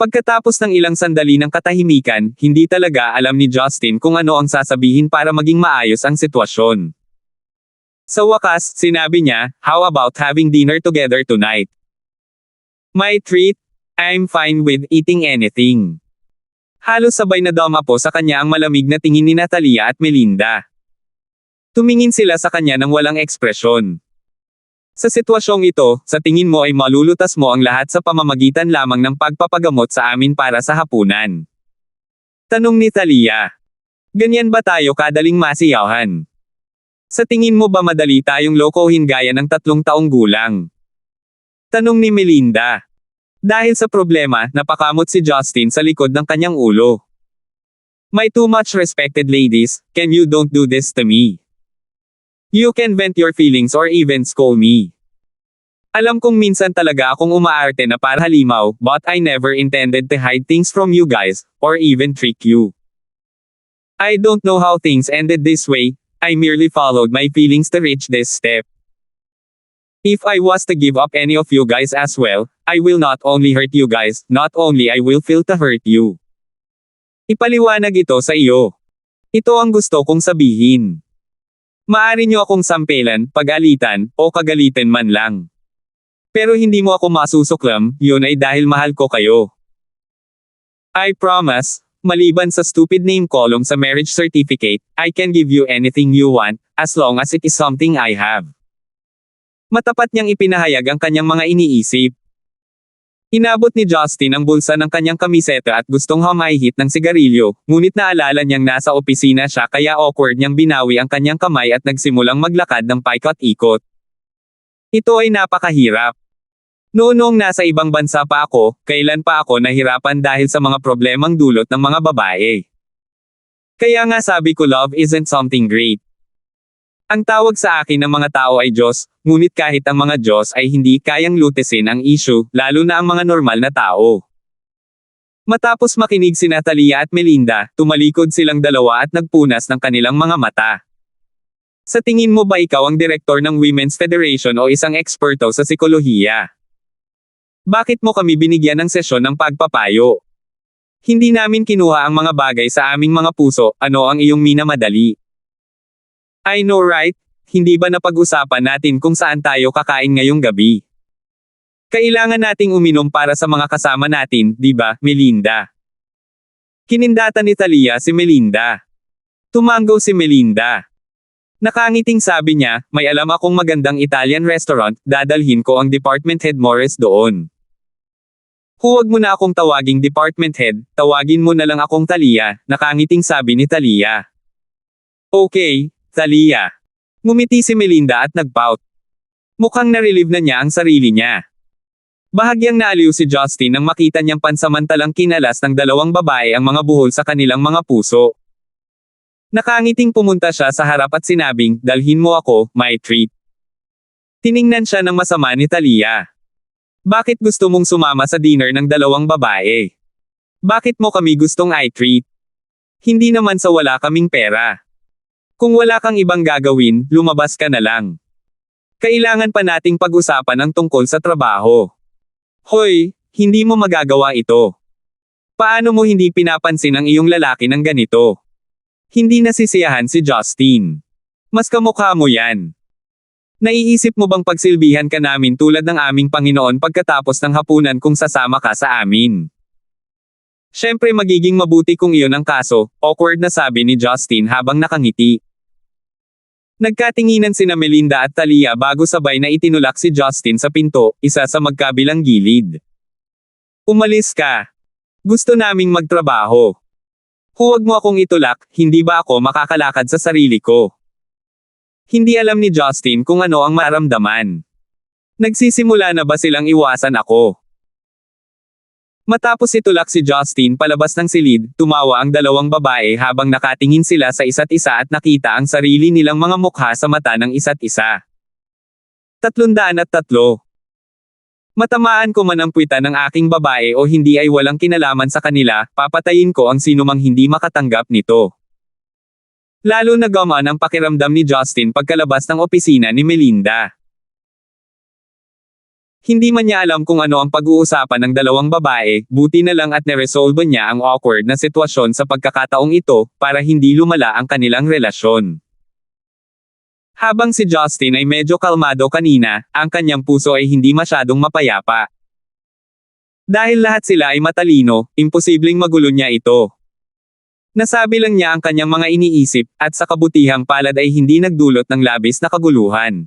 Pagkatapos ng ilang sandali ng katahimikan, hindi talaga alam ni Justin kung ano ang sasabihin para maging maayos ang sitwasyon. Sa wakas, sinabi niya, how about having dinner together tonight? My treat? I'm fine with eating anything. Halos sabay na dumapo sa kanya ang malamig na tingin ni Natalia at Melinda. Tumingin sila sa kanya ng walang ekspresyon. Sa sitwasyong ito, sa tingin mo ay malulutas mo ang lahat sa pamamagitan lamang ng pagpapagamot sa amin para sa hapunan. Tanong ni Talia. Ganyan ba tayo kadaling masiyahan? Sa tingin mo ba madali tayong lokohin gaya ng 3 taong gulang? Tanong ni Melinda. Dahil sa problema, napakamot si Justin sa likod ng kanyang ulo. My too much respected ladies, can you don't do this to me? You can vent your feelings or even scold me. Alam kong minsan talaga akong umaarte na para halimaw, but I never intended to hide things from you guys, or even trick you. I don't know how things ended this way, I merely followed my feelings to reach this step. If I was to give up any of you guys as well, I will not only hurt you guys, not only I will feel to hurt you. Ipaliwanag ito sa iyo. Ito ang gusto kong sabihin. Maari niyo akong sampelan, pagalitan, o kagalitin man lang. Pero hindi mo ako masusuklam, yun ay dahil mahal ko kayo. I promise, maliban sa stupid name column sa marriage certificate, I can give you anything you want, as long as it is something I have. Matapat niyang ipinahayag ang kanyang mga iniisip. Inabot ni Justin ang bulsa ng kanyang kamiseta at gustong humahit ng sigarilyo, ngunit naalala niyang nasa opisina siya kaya awkward niyang binawi ang kanyang kamay at nagsimulang maglakad ng paikot-ikot. Ito ay napakahirap. Noong nasa ibang bansa pa ako, kailan pa ako nahirapan dahil sa mga problemang dulot ng mga babae. Kaya nga sabi ko love isn't something great. Ang tawag sa akin ng mga tao ay Diyos, ngunit kahit ang mga Diyos ay hindi kayang lutesin ang issue, lalo na ang mga normal na tao. Matapos makinig si Natalia at Melinda, tumalikod silang dalawa at nagpunas ng kanilang mga mata. Sa tingin mo ba ikaw ang direktor ng Women's Federation o isang eksperto sa psikolohiya? Bakit mo kami binigyan ng sesyon ng pagpapayo? Hindi namin kinuha ang mga bagay sa aming mga puso, ano ang iyong minamadali? I know right? Hindi ba napag-usapan natin kung saan tayo kakain ngayong gabi? Kailangan nating uminom para sa mga kasama natin, di ba, Melinda? Kinindatan ni Talia si Melinda. Tumango si Melinda. Nakangiting sabi niya, may alam akong magandang Italian restaurant, dadalhin ko ang department head Morris doon. Huwag mo na akong tawaging department head, tawagin mo na lang akong Talia, nakangiting sabi ni Talia. Okay, Talia. Ngumiti si Melinda at nagpout. Mukhang na-relieve na niya ang sarili niya. Bahagyang naaliw si Justin nang makita niyang pansamantalang kinalas ng dalawang babae ang mga buhol sa kanilang mga puso. Nakangiting pumunta siya sa harap at sinabing, "Dalhin mo ako, my treat." Tiningnan siya ng masama ni Talia. "Bakit gusto mong sumama sa dinner ng dalawang babae? Bakit mo kami gustong i-treat? Hindi naman sa wala kaming pera. Kung wala kang ibang gagawin, lumabas ka na lang. Kailangan pa nating pag-usapan ang tungkol sa trabaho." "Hoy, hindi mo magagawa ito. Paano mo hindi pinapansin ang iyong lalaki ng ganito?" Hindi nasisiyahan si Justin. "Mas kamukha mo yan. Naiisip mo bang pagsilbihan ka namin tulad ng aming Panginoon pagkatapos ng hapunan kung sasama ka sa amin? Siyempre magiging mabuti kung iyon ang kaso," awkward na sabi ni Justin habang nakangiti. Nagkatinginan sina Melinda at Talia bago sabay na itinulak si Justin sa pinto, isa sa magkabilang gilid. "Umalis ka. Gusto naming magtrabaho. Huwag mo akong itulak, hindi ba ako makakalakad sa sarili ko?" Hindi alam ni Justin kung ano ang maramdaman. Nagsisimula na ba silang iwasan ako? Matapos itulak si Justin palabas ng silid, tumawa ang dalawang babae habang nakatingin sila sa isa't isa at nakita ang sarili nilang mga mukha sa mata ng isa't isa. 303. Matamaan ko man ang puwitan ng aking babae o hindi ay walang kinalaman sa kanila, papatayin ko ang sinumang hindi makatanggap nito. Lalo na gumaan ang pakiramdam ni Justin pagkalabas ng opisina ni Melinda. Hindi man niya alam kung ano ang pag-uusapan ng dalawang babae, buti na lang at neresolba niya ang awkward na sitwasyon sa pagkakataong ito, para hindi lumala ang kanilang relasyon. Habang si Justin ay medyo kalmado kanina, ang kanyang puso ay hindi masyadong mapayapa. Dahil lahat sila ay matalino, imposibleng magulo niya ito. Nasabi lang niya ang kanyang mga iniisip, at sa kabutihang palad ay hindi nagdulot ng labis na kaguluhan.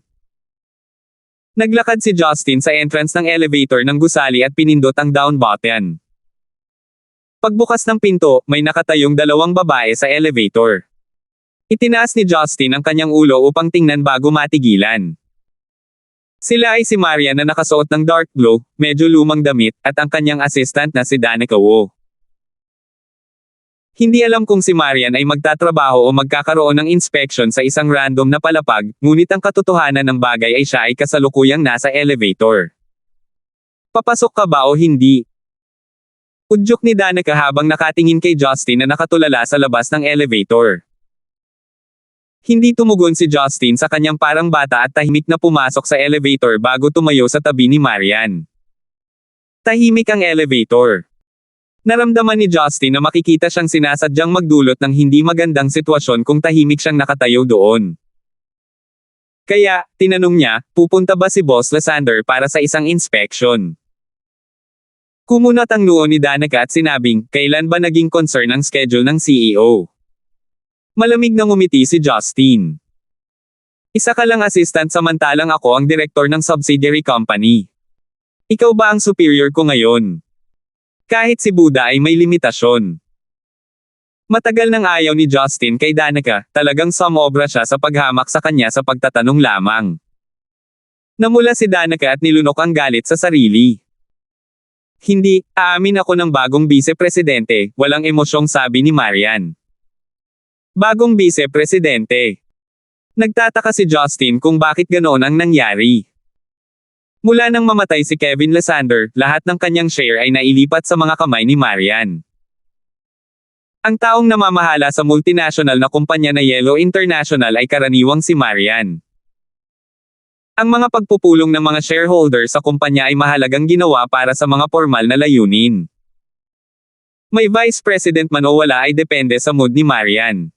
Naglakad si Justin sa entrance ng elevator ng gusali at pinindot ang down button. Pagbukas ng pinto, may nakatayong dalawang babae sa elevator. Itinaas ni Justin ang kanyang ulo upang tingnan bago matigilan. Sila ay si Marian na nakasuot ng dark blue, medyo lumang damit, at ang kanyang assistant na si Danica Wu. Hindi alam kung si Marian ay magtatrabaho o magkakaroon ng inspection sa isang random na palapag, ngunit ang katotohanan ng bagay ay siya ay kasalukuyang nasa elevator. "Papasok ka ba o hindi?" Udyok ni Danica habang nakatingin kay Justin na nakatulala sa labas ng elevator. Hindi tumugon si Justin sa kanyang parang bata at tahimik na pumasok sa elevator bago tumayo sa tabi ni Marian. Tahimik ang elevator. Naramdaman ni Justin na makikita siyang sinasadyang magdulot ng hindi magandang sitwasyon kung tahimik siyang nakatayo doon. Kaya, tinanong niya, pupunta ba si Boss Lysander para sa isang inspection? Kumunat ang noo ni Danica at sinabing, kailan ba naging concern ang schedule ng CEO? Malamig na ngumiti si Justin. "Isa ka lang assistant samantalang ako ang direktor ng subsidiary company. Ikaw ba ang superior ko ngayon? Kahit si Buddha ay may limitasyon." Matagal nang ayaw ni Justin kay Danica, talagang sumobra siya sa paghamak sa kanya sa pagtatanong lamang. Namula si Danica at nilunok ang galit sa sarili. "Hindi, aamin ako ng bagong vice-presidente," walang emosyong sabi ni Marian. Bagong vice-presidente. Nagtataka si Justin kung bakit ganoon ang nangyari. Mula nang mamatay si Kevin Lysander, lahat ng kanyang share ay nailipat sa mga kamay ni Marian. Ang taong namamahala sa multinational na kumpanya na Yellow International ay karaniwang si Marian. Ang mga pagpupulong ng mga shareholders sa kumpanya ay mahalagang ginawa para sa mga formal na layunin. May vice president man o wala ay depende sa mood ni Marian.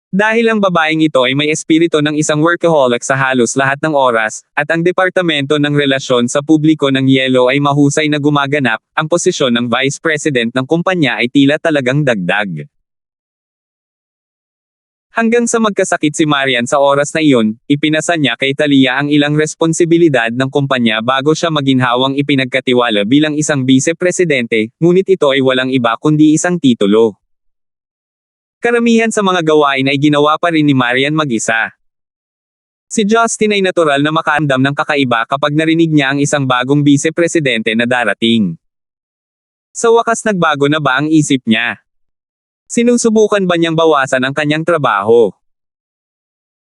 Dahil ang babaeng ito ay may espiritu ng isang workaholic sa halos lahat ng oras, at ang Departamento ng Relasyon sa Publiko ng Yellow ay mahusay na gumaganap, ang posisyon ng Vice President ng kumpanya ay tila talagang dagdag. Hanggang sa magkasakit si Marian sa oras na iyon, ipinasa niya kay Talia ang ilang responsibilidad ng kumpanya bago siya maginhawang ipinagkatiwala bilang isang vice-presidente, ngunit ito ay walang iba kundi isang titulo. Karamihan sa mga gawain ay ginawa pa rin ni Marian mag-isa. Si Justin ay natural na makaramdam ng kakaiba kapag narinig niya ang isang bagong vice-presidente na darating. Sa wakas nagbago na ba ang isip niya? Sinusubukan ba niyang bawasan ang kanyang trabaho?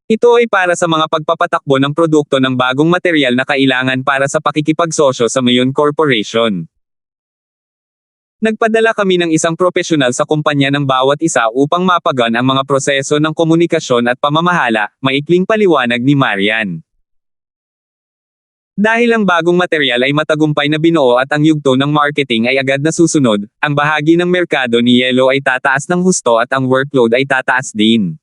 Ito ay para sa mga pagpapatakbo ng produkto ng bagong material na kailangan para sa pakikipagsosyo sa Mayon Corporation. Nagpadala kami ng isang propesyonal sa kumpanya ng bawat isa upang mapagan ang mga proseso ng komunikasyon at pamamahala, maikling paliwanag ni Marian. Dahil ang bagong material ay matagumpay na binuo at ang yugto ng marketing ay agad na susunod, ang bahagi ng merkado ni Yellow ay tataas ng husto at ang workload ay tataas din.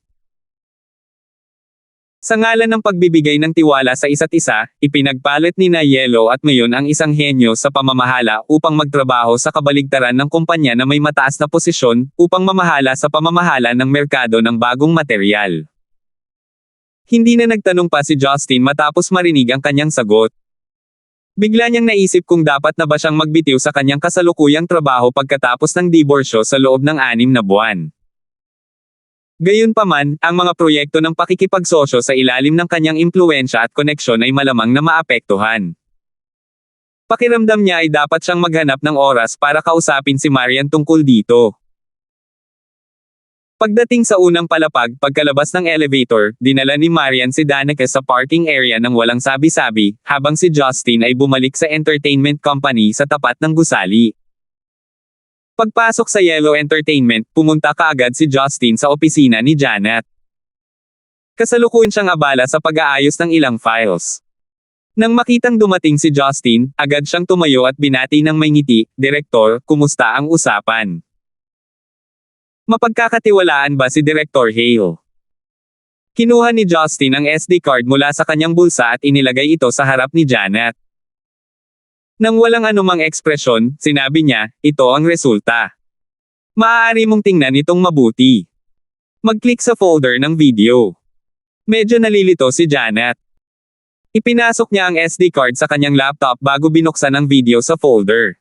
Sa ngalan ng pagbibigay ng tiwala sa isa't isa, ipinagpalit ni na Yellow at Mayon ang isang henyo sa pamamahala upang magtrabaho sa kabaligtaran ng kumpanya na may mataas na posisyon, upang mamahala sa pamamahala ng merkado ng bagong material. Hindi na nagtanong pa si Justin matapos marinig ang kanyang sagot. Bigla niyang naisip kung dapat na ba siyang magbitiw sa kanyang kasalukuyang trabaho pagkatapos ng diborsyo sa loob ng 6 na buwan. Gayunpaman, ang mga proyekto ng pakikipagsosyo sa ilalim ng kanyang impluwensya at koneksyon ay malamang na maapektuhan. Pakiramdam niya ay dapat siyang maghanap ng oras para kausapin si Marian tungkol dito. Pagdating sa unang palapag, pagkalabas ng elevator, dinala ni Marian si Danica sa parking area ng walang sabi-sabi, habang si Justin ay bumalik sa entertainment company sa tapat ng gusali. Pagpasok sa Yellow Entertainment, pumunta kaagad si Justin sa opisina ni Janet. Kasalukuyan siyang abala sa pag-aayos ng ilang files. Nang makitang dumating si Justin, agad siyang tumayo at binati ng may ngiti, "Direktor, kumusta ang usapan?" Mapagkakatiwalaan ba si Director Hale? Kinuha ni Justin ang SD card mula sa kanyang bulsa at inilagay ito sa harap ni Janet. Nang walang anumang ekspresyon, sinabi niya, "Ito ang resulta. Maaari mong tingnan itong mabuti." Mag-click sa folder ng video. Medyo nalilito si Janet. Ipinasok niya ang SD card sa kanyang laptop bago binuksan ang video sa folder.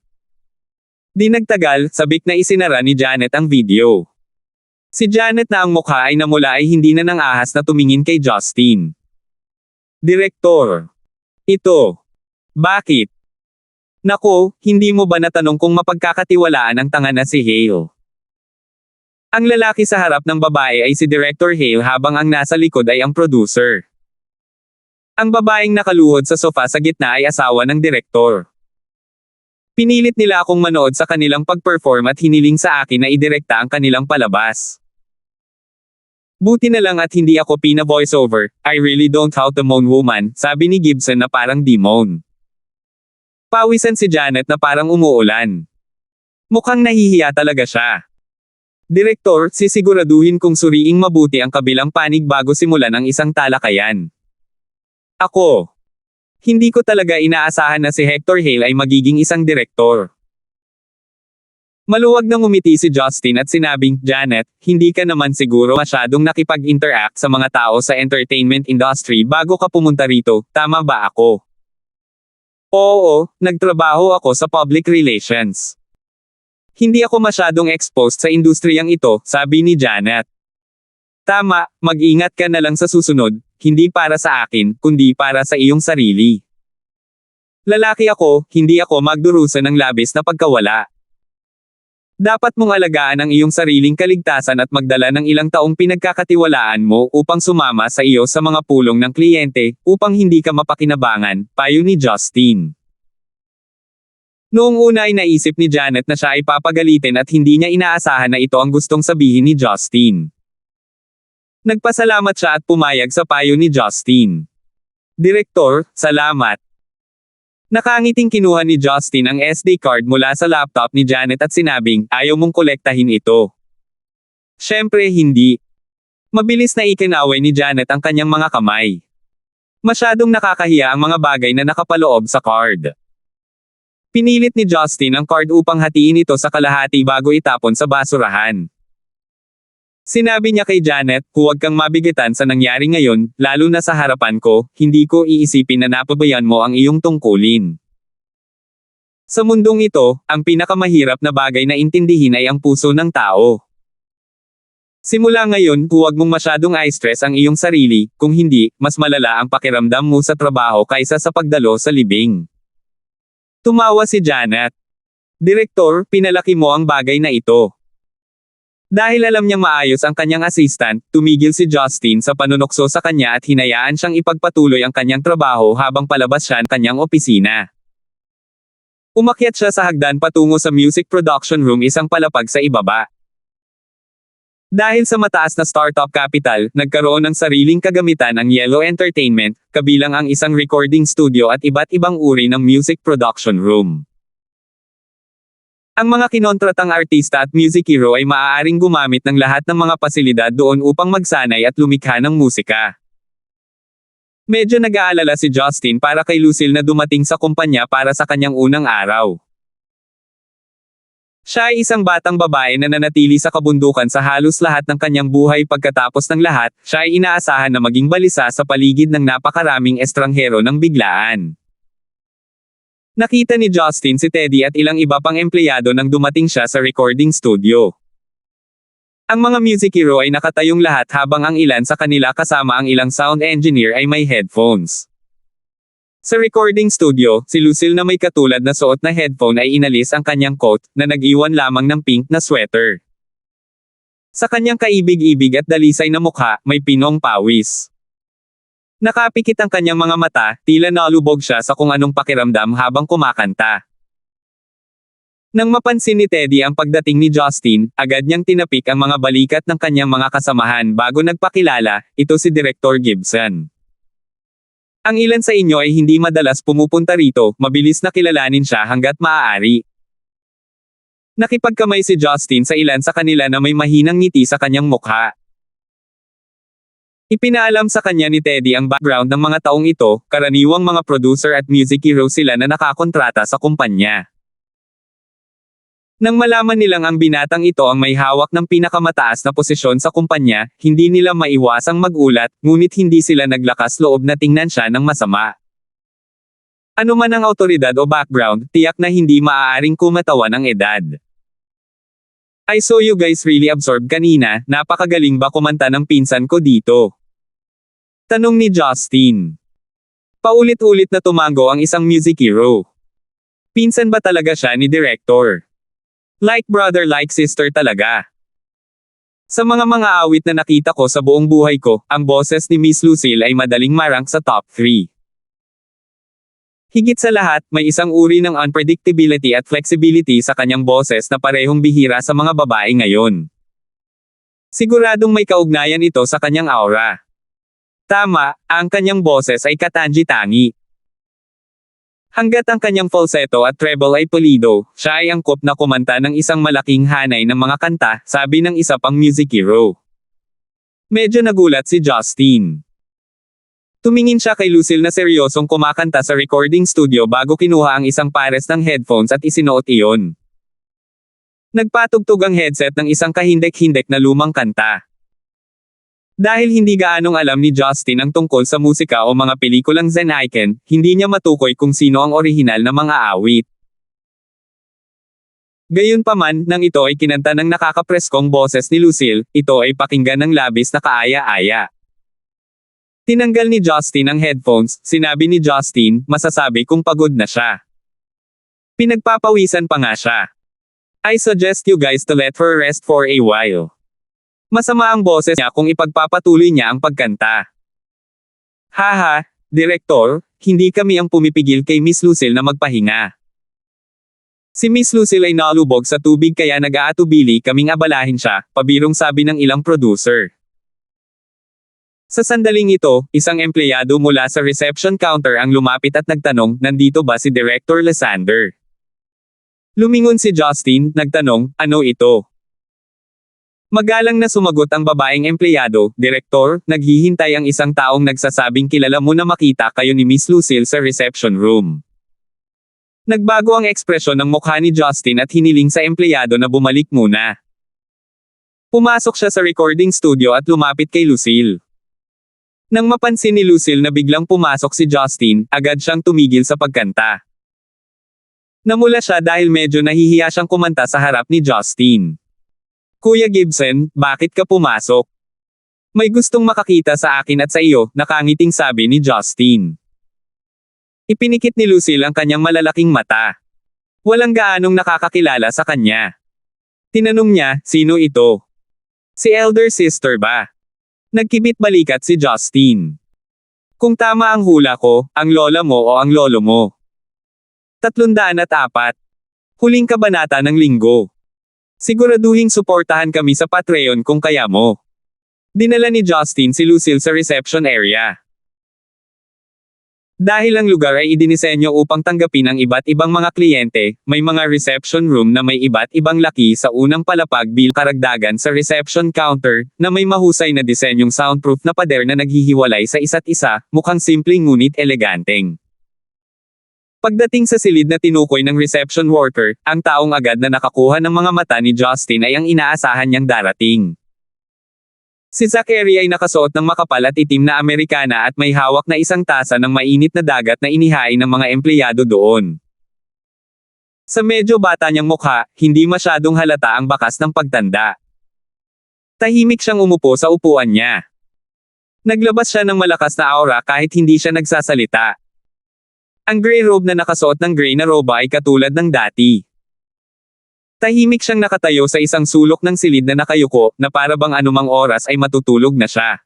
Di nagtagal, sabik na isinara ni Janet ang video. Si Janet na ang mukha ay namula ay hindi na nang ahas na tumingin kay Justin. "Direktor. Ito. Bakit? Nako, hindi mo ba natanong kung mapagkakatiwalaan ang tanga na si Hale?" Ang lalaki sa harap ng babae ay si Director Hale habang ang nasa likod ay ang producer. Ang babaeng nakaluhod sa sofa sa gitna ay asawa ng direktor. Pinilit nila akong manood sa kanilang pag-perform at hiniling sa akin na idirekta ang kanilang palabas. Buti na lang at hindi ako pina-voiceover, "I really don't how to moan woman," sabi ni Gibson na parang di-moan. Pawisan si Janet na parang umuulan. Mukhang nahihiya talaga siya. "Direktor, sisiguraduhin kong suriing mabuti ang kabilang panig bago simulan ang isang talakayan. Ako. Hindi ko talaga inaasahan na si Hector Hale ay magiging isang direktor." Maluwag na ngumiti si Justin at sinabing, "Janet, hindi ka naman siguro masyadong nakipag-interact sa mga tao sa entertainment industry bago ka pumunta rito, tama ba ako?" "Oo, nagtrabaho ako sa public relations. Hindi ako masyadong exposed sa industriyang ito," sabi ni Janet. "Tama, mag-ingat ka na lang sa susunod, hindi para sa akin, kundi para sa iyong sarili. Lalaki ako, hindi ako magdurusa ng labis na pagkawala. Dapat mong alagaan ang iyong sariling kaligtasan at magdala ng ilang taong pinagkakatiwalaan mo upang sumama sa iyo sa mga pulong ng kliyente, upang hindi ka mapakinabangan," payo ni Justin. Noong una ay naisip ni Janet na siya ay papagalitin at hindi niya inaasahan na ito ang gustong sabihin ni Justin. Nagpasalamat siya at pumayag sa payo ni Justin. "Direktor, salamat." Nakangiting kinuha ni Justin ang SD card mula sa laptop ni Janet at sinabing, "Ayaw mong kolektahin ito." Siyempre hindi. Mabilis na ikinaway ni Janet ang kanyang mga kamay. Masyadong nakakahiya ang mga bagay na nakapaloob sa card. Pinilit ni Justin ang card upang hatiin ito sa kalahati bago itapon sa basurahan. Sinabi niya kay Janet, "Huwag kang mabigatan sa nangyari ngayon, lalo na sa harapan ko, hindi ko iisipin na napabayaan mo ang iyong tungkulin. Sa mundong ito, ang pinakamahirap na bagay na intindihin ay ang puso ng tao." Simula ngayon, huwag mong masyadong i-stress ang iyong sarili, kung hindi, mas malala ang pakiramdam mo sa trabaho kaysa sa pagdalo sa libing. Tumawa si Janet. Direktor, pinalaki mo ang bagay na ito. Dahil alam niyang maayos ang kanyang assistant, tumigil si Justin sa panunokso sa kanya at hinayaan siyang ipagpatuloy ang kanyang trabaho habang palabas siya ng kanyang opisina. Umakyat siya sa hagdan patungo sa music production room isang palapag sa ibaba. Dahil sa mataas na startup capital, nagkaroon ng sariling kagamitan ang Yellow Entertainment, kabilang ang isang recording studio at iba't ibang uri ng music production room. Ang mga kinontratang artista at music hero ay maaaring gumamit ng lahat ng mga pasilidad doon upang magsanay at lumikha ng musika. Medyo nag-aalala si Justin para kay Lucille na dumating sa kumpanya para sa kanyang unang araw. Siya ay isang batang babae na nanatili sa kabundukan sa halos lahat ng kanyang buhay pagkatapos ng lahat, siya ay inaasahan na maging balisa sa paligid ng napakaraming estranghero ng biglaan. Nakita ni Justin si Teddy at ilang iba pang empleyado nang dumating siya sa recording studio. Ang mga music hero ay nakatayong lahat habang ang ilan sa kanila kasama ang ilang sound engineer ay may headphones. Sa recording studio, si Lucille na may katulad na suot na headphone ay inalis ang kanyang coat, na nag-iwan lamang ng pink na sweater. Sa kanyang kaibig-ibig at dalisay na mukha, may pinong pawis. Nakapikit ang kanyang mga mata, tila nalubog siya sa kung anong pakiramdam habang kumakanta. Nang mapansin ni Teddy ang pagdating ni Justin, agad niyang tinapik ang mga balikat ng kanyang mga kasamahan bago nagpakilala, ito si Director Gibson. Ang ilan sa inyo ay hindi madalas pumupunta rito, mabilis na kilalanin siya hanggat maaari. Nakipagkamay si Justin sa ilan sa kanila na may mahinang ngiti sa kanyang mukha. Ipinaalam sa kanya ni Teddy ang background ng mga taong ito, karaniwang mga producer at music hero sila na nakakontrata sa kumpanya. Nang malaman nilang ang binatang ito ang may hawak ng pinakamataas na posisyon sa kumpanya, hindi nila maiwasang magulat, ngunit hindi sila naglakas loob na tingnan siya ng masama. Ano man ang awtoridad o background, tiyak na hindi maaaring kumatawan ang edad. I saw you guys really absorbed kanina, napakagaling ba kumanta ng pinsan ko dito? Tanong ni Justin. Paulit-ulit na tumango ang isang music hero. Pinsan ba talaga siya ni Director? Like brother like sister talaga. Sa mga awit na nakita ko sa buong buhay ko, ang boses ni Miss Lucille ay madaling marang sa top 3. Higit sa lahat, may isang uri ng unpredictability at flexibility sa kanyang boses na parehong bihira sa mga babae ngayon. Siguradong may kaugnayan ito sa kanyang aura. Tama, ang kanyang boses ay katangi-tangi. Hanggat ang kanyang falsetto at treble ay pulido, siya ay angkop na kumanta ng isang malaking hanay ng mga kanta, sabi ng isa pang music hero. Medyo nagulat si Justin. Tumingin siya kay Lucille na seryosong kumakanta sa recording studio bago kinuha ang isang pares ng headphones at isinuot iyon. Nagpatugtog ang headset ng isang kahindek-hindek na lumang kanta. Dahil hindi gaanong alam ni Justin ang tungkol sa musika o mga pelikulang Zen Icon, hindi niya matukoy kung sino ang orihinal na mga awit. Gayunpaman, nang ito ay kinanta ng nakakapreskong boses ni Lucille, ito ay pakinggan ng labis na kaaya-aya. Tinanggal ni Justin ang headphones, sinabi ni Justin, masasabi kung pagod na siya. Pinagpapawisan pa nga siya. I suggest you guys to let her rest for a while. Masama ang boses niya kung ipagpapatuloy niya ang pagkanta. Haha, Direktor, hindi kami ang pumipigil kay Miss Lucille na magpahinga. Si Miss Lucille ay nalubog sa tubig kaya nag-aatubili kaming abalahin siya, pabirong sabi ng ilang producer. Sa sandaling ito, isang empleyado mula sa reception counter ang lumapit at nagtanong, nandito ba si Director Lysander? Lumingon si Justin, nagtanong, ano ito? Magalang na sumagot ang babaeng empleyado, Direktor, naghihintay ang isang taong nagsasabing kilala mo na makita kayo ni Miss Lucille sa reception room. Nagbago ang ekspresyon ng mukha ni Justin at hiniling sa empleyado na bumalik muna. Pumasok siya sa recording studio at lumapit kay Lucille. Nang mapansin ni Lucille na biglang pumasok si Justin, agad siyang tumigil sa pagkanta. Namula siya dahil medyo nahihiya siyang kumanta sa harap ni Justin. Kuya Gibson, bakit ka pumasok? May gustong makakita sa akin at sa iyo, nakangiting sabi ni Justin. Ipinikit ni Lucille ang kanyang malalaking mata. Walang gaanong nakakakilala sa kanya. Tinanong niya, sino ito? Si elder sister ba? Nagkibit balikat si Justin. Kung tama ang hula ko, ang lola mo o ang lolo mo. 304. Huling kabanata ng linggo. Siguraduhing suportahan kami sa Patreon kung kaya mo. Dinala ni Justin si Lucille sa reception area. Dahil ang lugar ay idinisenyo upang tanggapin ang iba't ibang mga kliyente, may mga reception room na may iba't ibang laki sa unang palapag bilang karagdagan sa reception counter, na may mahusay na disenyong soundproof na pader na naghihiwalay sa isa't isa, mukhang simpleng ngunit eleganteng. Pagdating sa silid na tinukoy ng reception worker, ang taong agad na nakakuha ng mga mata ni Justin ay ang inaasahan niyang darating. Si Zachary ay nakasuot ng makapal at itim na Amerikana at may hawak na isang tasa ng mainit na dagat na inihain ng mga empleyado doon. Sa medyo bata niyang mukha, hindi masyadong halata ang bakas ng pagtanda. Tahimik siyang umupo sa upuan niya. Naglabas siya ng malakas na aura kahit hindi siya nagsasalita. Ang gray robe na nakasuot ng gray na roba ay katulad ng dati. Tahimik siyang nakatayo sa isang sulok ng silid na nakayuko, na para bang anumang oras ay matutulog na siya.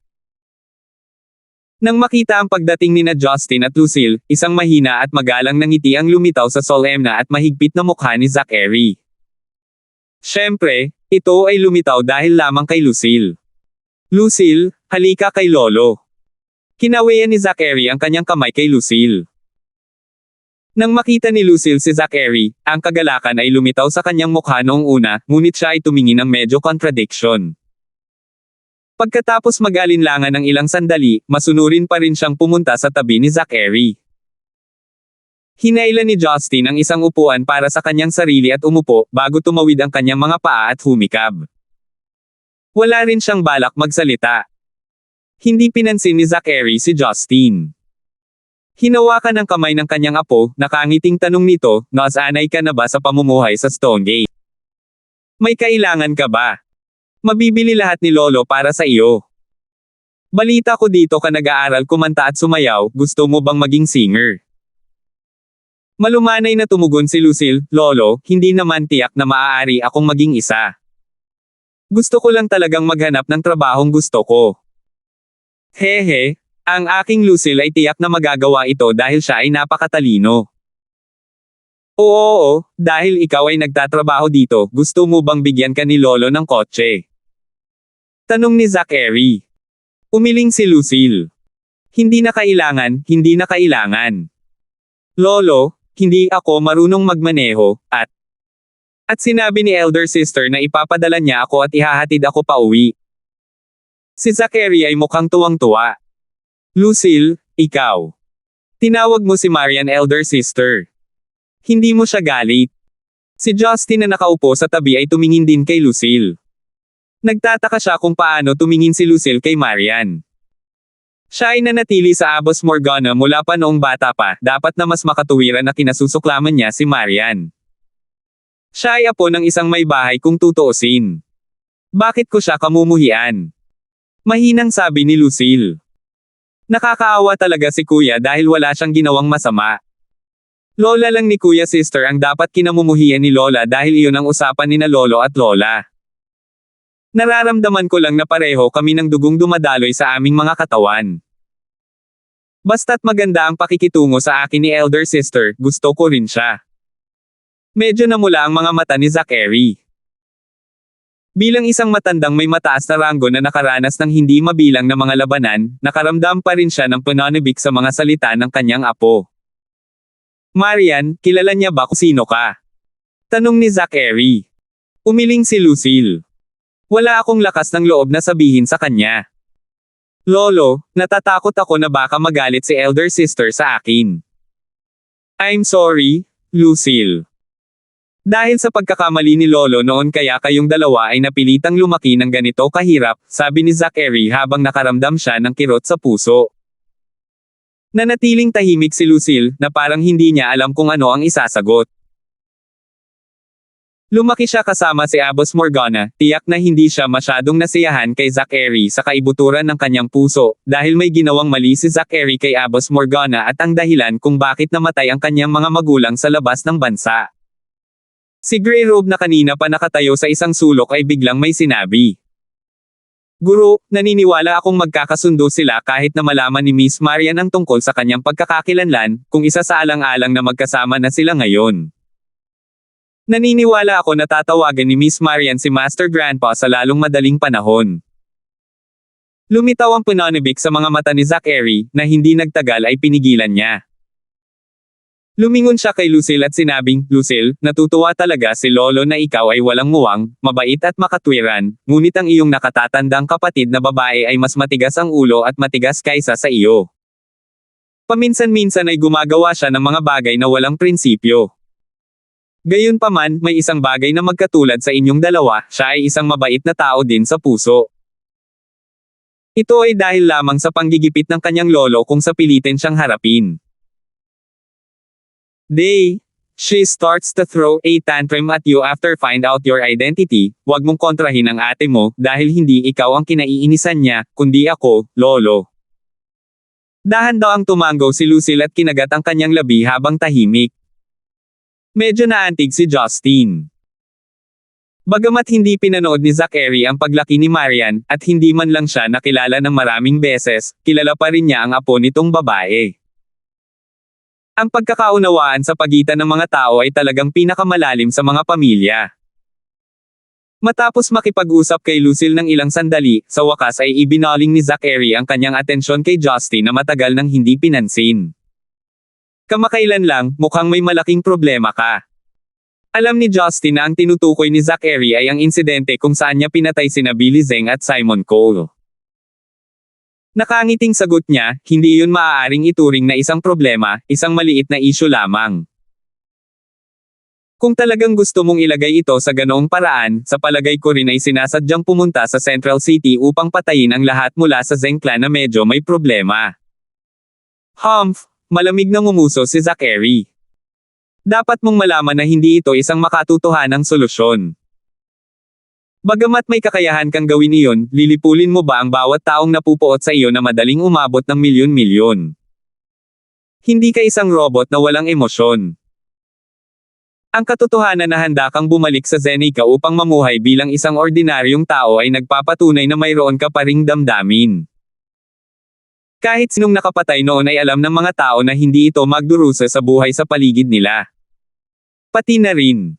Nang makita ang pagdating nina Justin at Lucille, isang mahina at magalang na ngiti ang lumitaw sa solemna at mahigpit na mukha ni Zachary. Siyempre, ito ay lumitaw dahil lamang kay Lucille. Lucille, halika kay Lolo. Kinawayan ni Zachary ang kanyang kamay kay Lucille. Nang makita ni Lucille si Zachary, ang kagalakan ay lumitaw sa kanyang mukha noong una, ngunit siya ay tumingin ng medyo contradiction. Pagkatapos mag-alinlangan ng ilang sandali, masunurin pa rin siyang pumunta sa tabi ni Zachary. Hinailan ni Justin ang isang upuan para sa kanyang sarili at umupo, bago tumawid ang kanyang mga paa at humikab. Wala rin siyang balak magsalita. Hindi pinansin ni Zachary si Justin. Hinawakan ang kamay ng kanyang apo, nakangiting tanong nito, nasanay ka na ba sa pamumuhay sa Stonegate? May kailangan ka ba? Mabibili lahat ni Lolo para sa iyo. Balita ko dito ka nag-aaral kumanta at sumayaw, gusto mo bang maging singer? Malumanay na tumugon si Lucille, Lolo, hindi naman tiyak na maaari akong maging isa. Gusto ko lang talagang maghanap ng trabahong gusto ko. Hehe. Ang aking Lucille ay tiyak na magagawa ito dahil siya ay napakatalino. Oo, dahil ikaw ay nagtatrabaho dito, gusto mo bang bigyan ka ni Lolo ng kotse? Tanong ni Zachary. Umiling si Lucille. Hindi na kailangan, hindi na kailangan. Lolo, hindi ako marunong magmaneho, at sinabi ni elder sister na ipapadala niya ako at ihahatid ako pa uwi. Si Zachary ay mukhang tuwang-tuwa. Lucille, ikaw. Tinawag mo si Marian elder sister. Hindi mo siya galit. Si Justin na nakaupo sa tabi ay tumingin din kay Lucille. Nagtataka siya kung paano tumingin si Lucille kay Marian. Siya ay nanatili sa Abos Morgana mula pa noong bata pa, dapat na mas makatuwiran na kinasusuklaman niya si Marian. Siya ay apo ng isang may bahay kung tutuusin. Bakit ko siya kamumuhian? Mahinang sabi ni Lucille. Nakakaawa talaga si Kuya dahil wala siyang ginawang masama. Lola lang ni Kuya sister ang dapat kinamumuhian ni Lola dahil iyon ang usapan nina Lolo at Lola. Nararamdaman ko lang na pareho kami ng dugong dumadaloy sa aming mga katawan. Basta't maganda ang pakikitungo sa akin ni elder sister, gusto ko rin siya. Medyo namula ang mga mata ni Zachary. Bilang isang matandang may mataas na ranggo na nakaranas ng hindi mabilang na mga labanan, nakaramdam pa rin siya ng pananabik sa mga salita ng kanyang apo. Marian, kilala niya ba kung sino ka? Tanong ni Zachary. Umiling si Lucille. Wala akong lakas ng loob na sabihin sa kanya. Lolo, natatakot ako na baka magalit si elder sister sa akin. I'm sorry, Lucille. Dahil sa pagkakamali ni Lolo noon kaya kayong dalawa ay napilitang lumaki ng ganito kahirap, sabi ni Zachary habang nakaramdam siya ng kirot sa puso. Nanatiling tahimik si Lucille, na parang hindi niya alam kung ano ang isasagot. Lumaki siya kasama si Abbas Morgana, tiyak na hindi siya masyadong nasiyahan kay Zachary sa kaibuturan ng kanyang puso, dahil may ginawang mali si Zachary kay Abbas Morgana at ang dahilan kung bakit namatay ang kanyang mga magulang sa labas ng bansa. Si Grey Robe na kanina pa nakatayo sa isang sulok ay biglang may sinabi. Guro, naniniwala akong magkakasundo sila kahit na malaman ni Miss Marian ang tungkol sa kanyang pagkakakilanlan, kung isa sa alang-alang na magkasama na sila ngayon. Naniniwala ako na tatawagan ni Miss Marian si Master Grandpa sa lalong madaling panahon. Lumitaw ang pananibik sa mga mata ni Zachary, na hindi nagtagal ay pinigilan niya. Lumingon siya kay Lucille at sinabing, Lucille, natutuwa talaga si Lolo na ikaw ay walang muwang, mabait at makatwiran, ngunit ang iyong nakatatandang kapatid na babae ay mas matigas ang ulo at matigas kaysa sa iyo. Paminsan-minsan ay gumagawa siya ng mga bagay na walang prinsipyo. Gayunpaman, may isang bagay na magkatulad sa inyong dalawa, siya ay isang mabait na tao din sa puso. Ito ay dahil lamang sa panggigipit ng kanyang lolo kung sa pilitin siyang harapin. She starts to throw a tantrum at you after find out your identity, wag mong kontrahin ang ate mo, dahil hindi ikaw ang kinaiinisan niya, kundi ako, lolo. Dahan-dahang tumango si Lucille at kinagat ang kanyang labi habang tahimik. Medyo naantig si Justin. Bagamat hindi pinanood ni Zachary ang paglaki ni Marian, at hindi man lang siya nakilala ng maraming beses, kilala pa rin niya ang apo nitong babae. Ang pagkakaunawaan sa pagitan ng mga tao ay talagang pinakamalalim sa mga pamilya. Matapos makipag-usap kay Lucille ng ilang sandali, sa wakas ay ibinaling ni Zachary ang kanyang atensyon kay Justin na matagal nang hindi pinansin. Kamakailan lang, mukhang may malaking problema ka. Alam ni Justin na ang tinutukoy ni Zachary ay ang insidente kung saan niya pinatay sina Billy Zeng at Simon Cole. Nakangiting sagot niya, hindi yun maaaring ituring na isang problema, isang maliit na isyu lamang. Kung talagang gusto mong ilagay ito sa ganoong paraan, sa palagay ko rin ay sinasadyang pumunta sa Central City upang patayin ang lahat mula sa Zeng clan na medyo may problema. Humph! Malamig na ngumuso si Zachary. Dapat mong malaman na hindi ito isang makatotohanang solusyon. Bagamat may kakayahan kang gawin iyon, lilipulin mo ba ang bawat taong napupuot sa iyo na madaling umabot ng milyon-milyon? Hindi ka isang robot na walang emosyon. Ang katotohanan na handa kang bumalik sa Zenica upang mamuhay bilang isang ordinaryong tao ay nagpapatunay na mayroon ka pa ring damdamin. Kahit sinong nakapatay noon ay alam ng mga tao na hindi ito magdurusa sa buhay sa paligid nila. Pati na rin.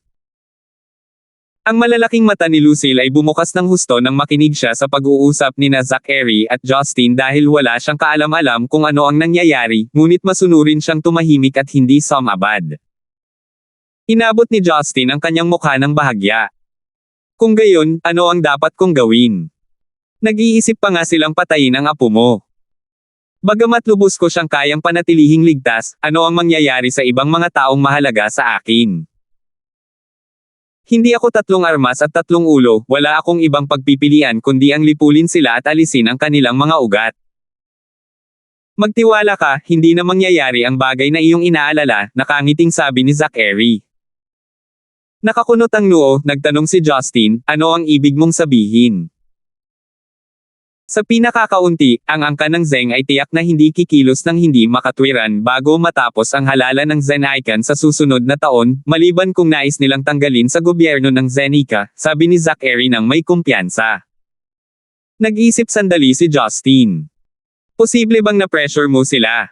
Ang malalaking mata ni Lucille ay bumukas ng husto nang makinig siya sa pag-uusap ni Zachary at Justin dahil wala siyang kaalam-alam kung ano ang nangyayari, ngunit masunurin siyang tumahimik at hindi sumabad. Inabot ni Justin ang kanyang mukha ng bahagya. Kung gayon, ano ang dapat kong gawin? Nag-iisip pa nga silang patayin ang apo mo. Bagamat lubos ko siyang kayang panatilihing ligtas, ano ang mangyayari sa ibang mga taong mahalaga sa akin? Hindi ako 3 armas at 3 ulo, wala akong ibang pagpipilian kundi ang lipulin sila at alisin ang kanilang mga ugat. Magtiwala ka, hindi na mangyayari ang bagay na iyong inaalala, nakangiting sabi ni Zachary. Nakakunot ang noo, nagtanong si Justin, ano ang ibig mong sabihin? Sa pinakakaunti, ang angka ng Zeng ay tiyak na hindi kikilos ng hindi makatwiran bago matapos ang halalan ng Zen Icon sa susunod na taon, maliban kung nais nilang tanggalin sa gobyerno ng Zenica, sabi ni Zachary nang may kumpiyansa. Nag-isip sandali si Justin. Posible bang na-pressure mo sila?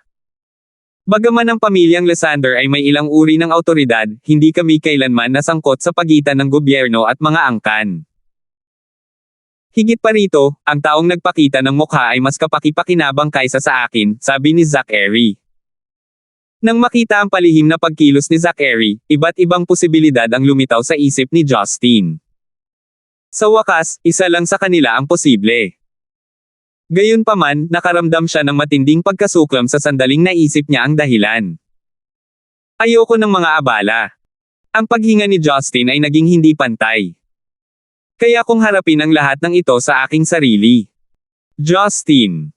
Bagaman ang pamilyang Lysander ay may ilang uri ng awtoridad, hindi kami kailanman nasangkot sa pagitan ng gobyerno at mga angkan. Higit pa rito, ang taong nagpakita ng mukha ay mas kapaki-pakinabang kaysa sa akin, sabi ni Zachary. Nang makita ang palihim na pagkilos ni Zachary, iba't ibang posibilidad ang lumitaw sa isip ni Justin. Sa wakas, isa lang sa kanila ang posible. Gayunpaman, nakaramdam siya ng matinding pagkasuklam sa sandaling naisip niya ang dahilan. Ayoko ng mga abala. Ang paghinga ni Justin ay naging hindi pantay. Kaya kong harapin ang lahat ng ito sa aking sarili. Justin.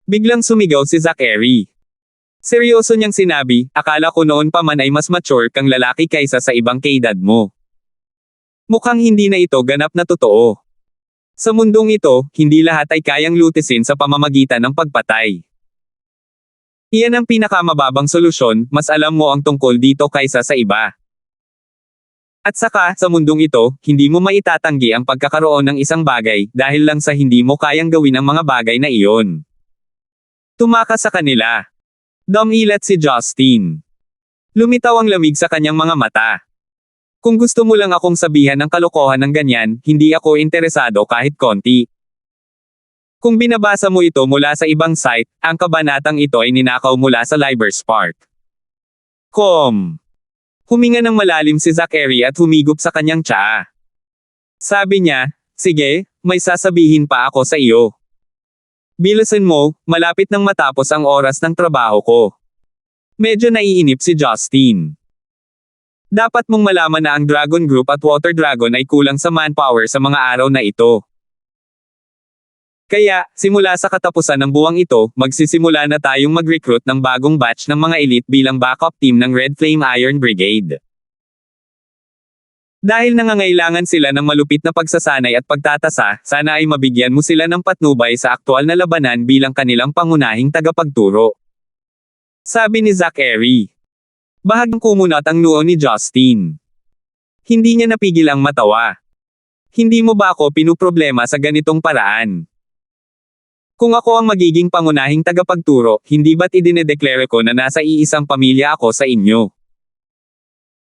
Biglang sumigaw si Zachary. Seryoso niyang sinabi, akala ko noon pa man ay mas mature kang lalaki kaysa sa ibang kaedad mo. Mukhang hindi na ito ganap na totoo. Sa mundong ito, hindi lahat ay kayang lutisin sa pamamagitan ng pagpatay. Iyan ang pinakamababang solusyon, mas alam mo ang tungkol dito kaysa sa iba. At saka, sa mundong ito, hindi mo maitatanggi ang pagkakaroon ng isang bagay, dahil lang sa hindi mo kayang gawin ang mga bagay na iyon. Tumakas sa kanila. Dumilat si Justin. Lumitaw ang lamig sa kanyang mga mata. Kung gusto mo lang akong sabihan ng kalokohan ng ganyan, hindi ako interesado kahit konti. Kung binabasa mo ito mula sa ibang site, ang kabanatang ito ay ninakaw mula sa Liberspark.com. Huminga ng malalim si Zachary at humigop sa kanyang tsaa. Sabi niya, sige, may sasabihin pa ako sa iyo. Bilisan mo, malapit nang matapos ang oras ng trabaho ko. Medyo naiinip si Justin. Dapat mong malaman na ang Dragon Group at Water Dragon ay kulang sa manpower sa mga araw na ito. Kaya, simula sa katapusan ng buwang ito, magsisimula na tayong mag-recruit ng bagong batch ng mga elite bilang backup team ng Red Flame Iron Brigade. Dahil nangangailangan sila ng malupit na pagsasanay at pagtatasa, sana ay mabigyan mo sila ng patnubay sa aktwal na labanan bilang kanilang pangunahing tagapagturo. Sabi ni Zachary. Bahagyang kumunat ang noo ni Justin. Hindi niya napigil ang matawa. Hindi mo ba ako pinuproblema sa ganitong paraan? Kung ako ang magiging pangunahing tagapagturo, hindi ba't idinedeklara ko na nasa iisang pamilya ako sa inyo?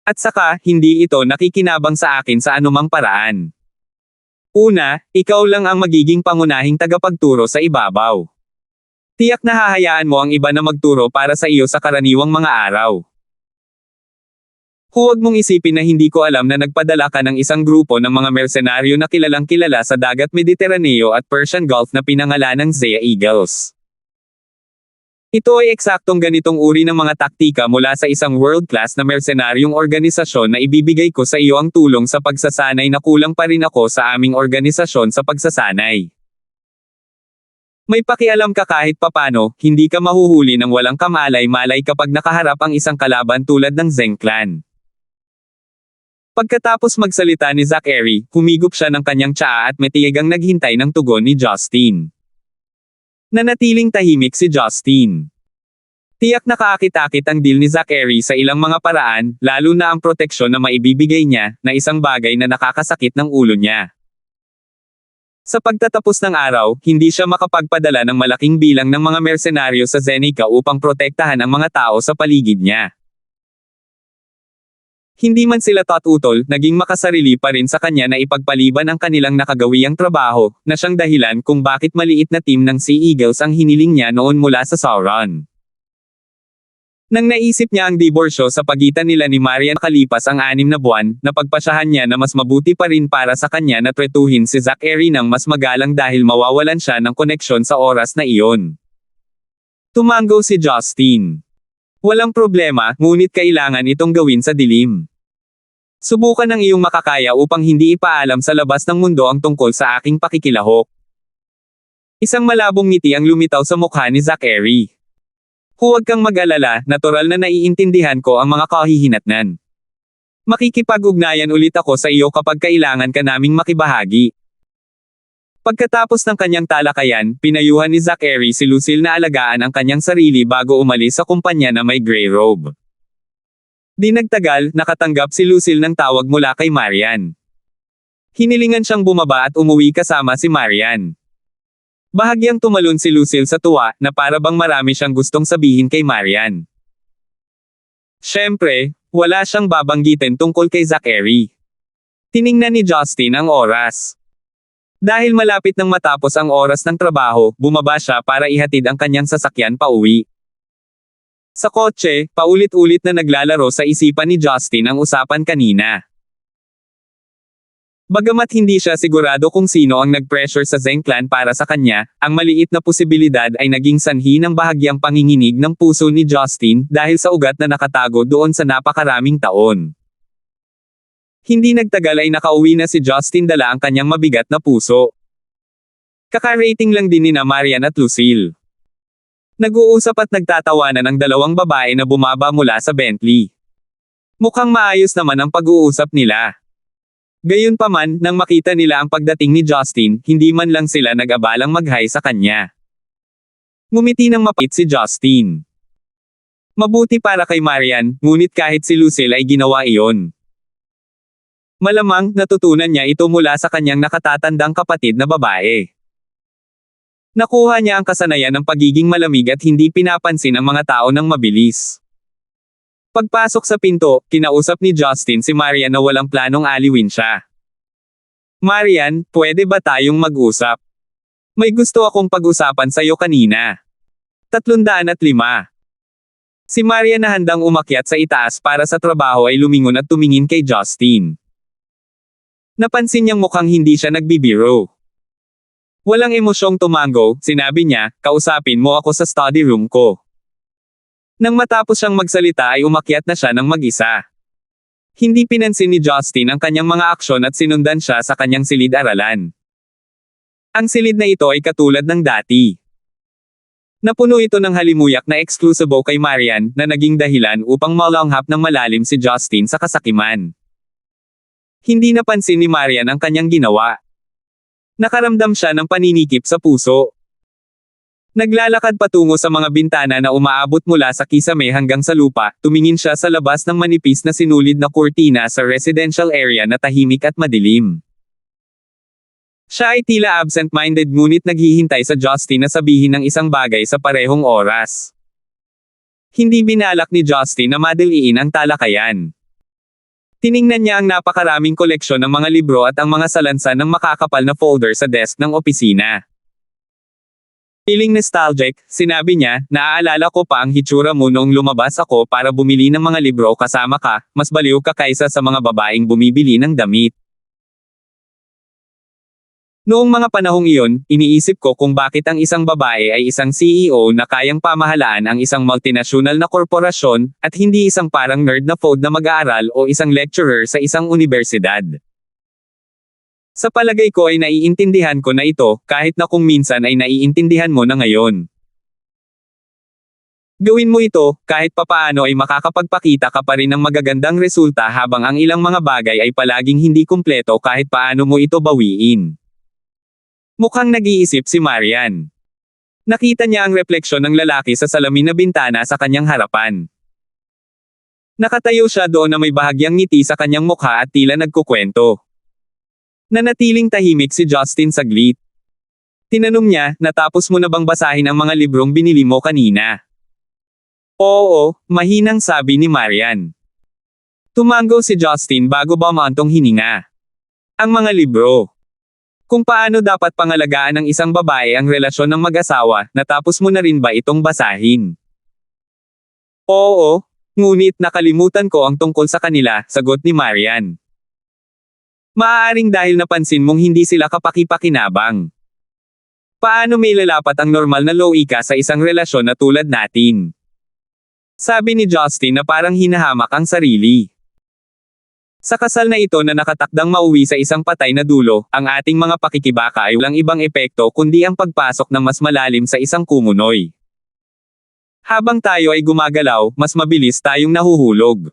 At saka, hindi ito nakikinabang sa akin sa anumang paraan. Una, ikaw lang ang magiging pangunahing tagapagturo sa ibabaw. Tiyak na hahayaan mo ang iba na magturo para sa iyo sa karaniwang mga araw. Huwag mong isipin na hindi ko alam na nagpadala ka ng isang grupo ng mga mersenaryo na kilalang kilala sa dagat Mediteraneo at Persian Gulf na pinangalanang Zea Eagles. Ito ay eksaktong ganitong uri ng mga taktika mula sa isang world-class na mersenaryong organisasyon na ibibigay ko sa iyo ang tulong sa pagsasanay na kulang pa rin ako sa aming organisasyon sa pagsasanay. May pakialam ka kahit papano, hindi ka mahuhuli ng walang kamalay-malay kapag nakaharap ang isang kalaban tulad ng Zeng Clan. Pagkatapos magsalita ni Zachary, humigop siya ng kanyang tsaa at matiyagang naghintay ng tugon ni Justin. Nanatiling tahimik si Justin. Tiyak na kaakit-akit ang deal ni Zachary sa ilang mga paraan, lalo na ang proteksyon na maibibigay niya, na isang bagay na nakakasakit ng ulo niya. Sa pagtatapos ng araw, hindi siya makapagpadala ng malaking bilang ng mga mersenaryo sa Zenica upang protektahan ang mga tao sa paligid niya. Hindi man sila tatutol, naging makasarili pa rin sa kanya na ipagpaliban ang kanilang nakagawiang trabaho, na siyang dahilan kung bakit maliit na team ng Sea Eagles ang hiniling niya noon mula sa Sauron. Nang naisip niya ang diborsyo sa pagitan nila ni Marian kalipas ang 6 na buwan, napagpasyahan niya na mas mabuti pa rin para sa kanya na tretuhin si Zachary ng mas magalang dahil mawawalan siya ng koneksyon sa oras na iyon. Tumango si Justin. Walang problema, ngunit kailangan itong gawin sa dilim. Subukan ang iyong makakaya upang hindi ipaalam sa labas ng mundo ang tungkol sa aking pakikilahok. Isang malabong ngiti ang lumitaw sa mukha ni Zachary. Huwag kang mag-alala, natural na naiintindihan ko ang mga kahihinatnan. Makikipag-ugnayan ulit ako sa iyo kapag kailangan ka naming makibahagi. Pagkatapos ng kanyang talakayan, pinayuhan ni Zachary si Lucille na alagaan ang kanyang sarili bago umalis sa kumpanya na may gray robe. Di nagtagal, nakatanggap si Lucille ng tawag mula kay Marian. Hinilingan siyang bumaba at umuwi kasama si Marian. Bahagyang tumalon si Lucille sa tuwa, na para bang marami siyang gustong sabihin kay Marian. Siyempre, wala siyang babanggitin tungkol kay Zachary. Tiningnan ni Justin ang oras. Dahil malapit nang matapos ang oras ng trabaho, bumaba siya para ihatid ang kanyang sasakyan pauwi. Sa kotse, paulit-ulit na naglalaro sa isipan ni Justin ang usapan kanina. Bagamat hindi siya sigurado kung sino ang nag-pressure sa Zeng Clan para sa kanya, ang maliit na posibilidad ay naging sanhi ng bahagyang panginginig ng puso ni Justin dahil sa ugat na nakatago doon sa napakaraming taon. Hindi nagtagal ay nakauwi na si Justin dala ang kanyang mabigat na puso. Kaka-rating lang din nina Marian at Lucille. Nag-uusap at nagtatawanan ang dalawang babae na bumaba mula sa Bentley. Mukhang maayos naman ang pag-uusap nila. Gayunpaman, nang makita nila ang pagdating ni Justin, hindi man lang sila nag-abalang mag-hi sa kanya. Ngumiti ng mapait si Justin. Mabuti para kay Marian, ngunit kahit si Lucille ay ginawa iyon. Malamang, natutunan niya ito mula sa kanyang nakatatandang kapatid na babae. Nakuha niya ang kasanayan ng pagiging malamig at hindi pinapansin ang mga tao ng mabilis. Pagpasok sa pinto, kinausap ni Justin si Marian na walang planong aliwin siya. Marian, pwede ba tayong mag-usap? May gusto akong pag-usapan sa'yo kanina. 305. Si Marian na handang umakyat sa itaas para sa trabaho ay lumingon at tumingin kay Justin. Napansin niyang mukhang hindi siya nagbibiro. Walang emosyong tumango, sinabi niya, kausapin mo ako sa study room ko. Nang matapos siyang magsalita ay umakyat na siya ng mag-isa. Hindi pinansin ni Justin ang kanyang mga aksyon at sinundan siya sa kanyang silid-aralan. Ang silid na ito ay katulad ng dati. Napuno ito ng halimuyak na eksklusibo kay Marian na naging dahilan upang malanghap ng malalim si Justin sa kasakiman. Hindi napansin ni Marian ang kanyang ginawa. Nakaramdam siya ng paninikip sa puso. Naglalakad patungo sa mga bintana na umaabot mula sa kisame hanggang sa lupa, tumingin siya sa labas ng manipis na sinulid na kurtina sa residential area na tahimik at madilim. Siya ay tila absent-minded ngunit naghihintay sa Justin na sabihin ng isang bagay sa parehong oras. Hindi binalak ni Justin na madaliin ang talakayan. Tiningnan niya ang napakaraming koleksyon ng mga libro at ang mga salansan ng makakapal na folder sa desk ng opisina. Feeling nostalgic, sinabi niya, naaalala ko pa ang hitsura mo noong lumabas ako para bumili ng mga libro kasama ka, mas baliw ka kaysa sa mga babaeng bumibili ng damit. Noong mga panahong iyon, iniisip ko kung bakit ang isang babae ay isang CEO na kayang pamahalaan ang isang multinational na korporasyon, at hindi isang parang nerd na fod na mag-aaral o isang lecturer sa isang unibersidad. Sa palagay ko ay naiintindihan ko na ito, kahit na kung minsan ay naiintindihan mo na ngayon. Gawin mo ito, kahit papaano ay makakapagpakita ka pa rin ng magagandang resulta habang ang ilang mga bagay ay palaging hindi kumpleto kahit paano mo ito bawiin. Mukhang nag-iisip si Marian. Nakita niya ang refleksyon ng lalaki sa salamin na bintana sa kanyang harapan. Nakatayo siya doon na may bahagyang ngiti sa kanyang mukha at tila nagkukwento. Nanatiling tahimik si Justin saglit. Tinanong niya, natapos mo na bang basahin ang mga librong binili mo kanina? Oo, mahinang sabi ni Marian. Tumango si Justin bago bumantong hininga. Ang mga libro. Kung paano dapat pangalagaan ng isang babae ang relasyon ng mag-asawa, natapos mo na rin ba itong basahin? Oo, ngunit nakalimutan ko ang tungkol sa kanila, sagot ni Marian. Maaaring dahil napansin mong hindi sila kapaki-pakinabang. Paano may lalapat ang normal na logika sa isang relasyon na tulad natin? Sabi ni Justin na parang hinahamak ang sarili. Sa kasal na ito na nakatakdang mauwi sa isang patay na dulo, ang ating mga pakikibaka ay walang ibang epekto kundi ang pagpasok ng mas malalim sa isang kumunoy. Habang tayo ay gumagalaw, mas mabilis tayong nahuhulog.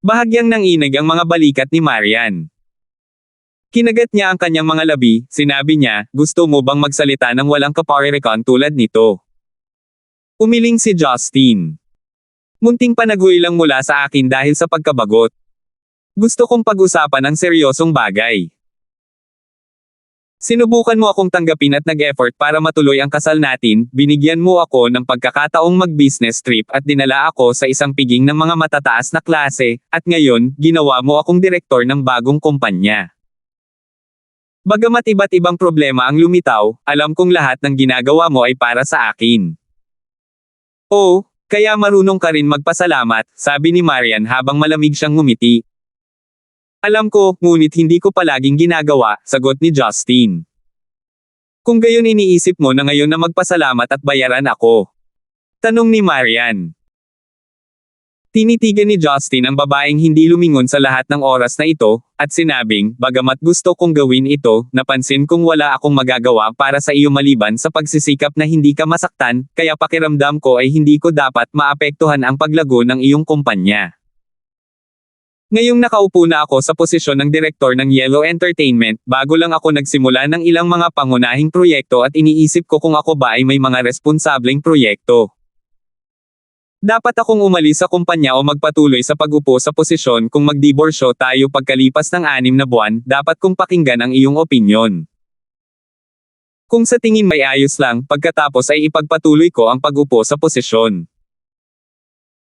Bahagyang nanginig ang mga balikat ni Marian. Kinagat niya ang kanyang mga labi, sinabi niya, gusto mo bang magsalita ng walang kaparirikan tulad nito? Umiling si Justin. Munting panaguy lang mula sa akin dahil sa pagkabagot. Gusto kong pag-usapan ang seryosong bagay. Sinubukan mo akong tanggapin at nag-effort para matuloy ang kasal natin, binigyan mo ako ng pagkakataong mag-business trip at dinala ako sa isang piging ng mga matataas na klase, at ngayon, ginawa mo akong direktor ng bagong kumpanya. Bagamat iba't ibang problema ang lumitaw, alam kong lahat ng ginagawa mo ay para sa akin. Oh, kaya marunong ka rin magpasalamat, sabi ni Marian habang malamig siyang ngumiti. Alam ko, ngunit hindi ko palaging ginagawa, sagot ni Justin. Kung gayon iniisip mo na ngayon na magpasalamat at bayaran ako? Tanong ni Marian. Tinitigan ni Justin ang babaeng hindi lumingon sa lahat ng oras na ito, at sinabing, bagamat gusto kong gawin ito, napansin kong wala akong magagawa para sa iyo maliban sa pagsisikap na hindi ka masaktan, kaya pakiramdam ko ay hindi ko dapat maapektuhan ang paglago ng iyong kumpanya. Ngayong nakaupo na ako sa posisyon ng direktor ng Yellow Entertainment, bago lang ako nagsimula ng ilang mga pangunahing proyekto at iniisip ko kung ako ba ay may mga responsableng proyekto. Dapat akong umalis sa kumpanya o magpatuloy sa pag-upo sa posisyon. Kung magdiborsyo tayo pagkalipas ng 6 na buwan, dapat kong pakinggan ang iyong opinyon. Kung sa tingin may ayos lang, pagkatapos ay ipagpatuloy ko ang pag-upo sa posisyon.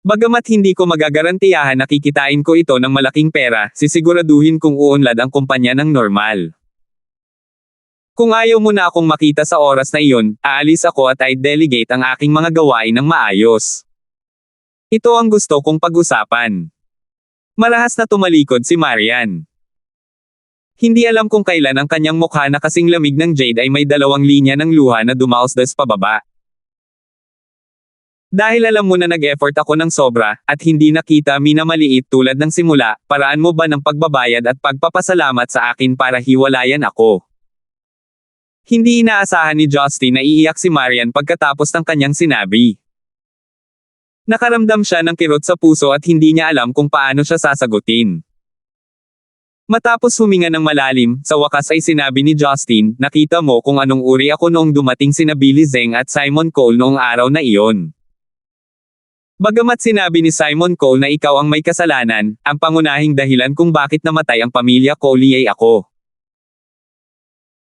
Bagamat hindi ko magagarantiyahan na kikitain ko ito ng malaking pera, sisiguraduhin kong uunlad ang kumpanya ng normal. Kung ayaw mo na akong makita sa oras na iyon, aalis ako at i-delegate ang aking mga gawain ng maayos. Ito ang gusto kong pag-usapan. Marahas na tumalikod si Marian. Hindi alam kung kailan ang kanyang mukha na kasing lamig ng jade ay may 2 linya ng luha na dumaosdas pababa. Dahil alam mo na nag-effort ako ng sobra, at hindi nakita minamaliit tulad ng simula, paraan mo ba ng pagbabayad at pagpapasalamat sa akin para hiwalayan ako? Hindi inaasahan ni Justin na iiyak si Marian pagkatapos ng kanyang sinabi. Nakaramdam siya ng kirot sa puso at hindi niya alam kung paano siya sasagutin. Matapos huminga ng malalim, sa wakas ay sinabi ni Justin, nakita mo kung anong uri ako noong dumating sina Billy Zheng at Simon Cole noong araw na iyon. Bagamat sinabi ni Simon Cole na ikaw ang may kasalanan, ang pangunahing dahilan kung bakit namatay ang pamilya Cole ay ako.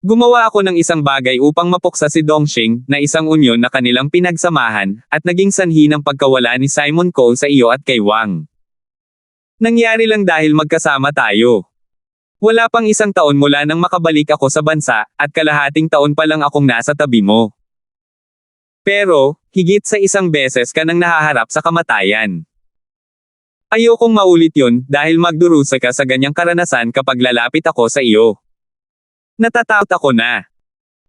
Gumawa ako ng isang bagay upang mapuksa si Dongxing, na isang unyon na kanilang pinagsamahan, at naging sanhi ng pagkawala ni Simon Cole sa iyo at kay Wang. Nangyari lang dahil magkasama tayo. Wala pang 1 taon mula nang makabalik ako sa bansa, at kalahating taon pa lang akong nasa tabi mo. Pero, higit sa 1 beses ka nang nahaharap sa kamatayan. Ayokong maulit yun, dahil magdurusa ka sa ganyang karanasan kapag lalapit ako sa iyo. Natatakot ako na.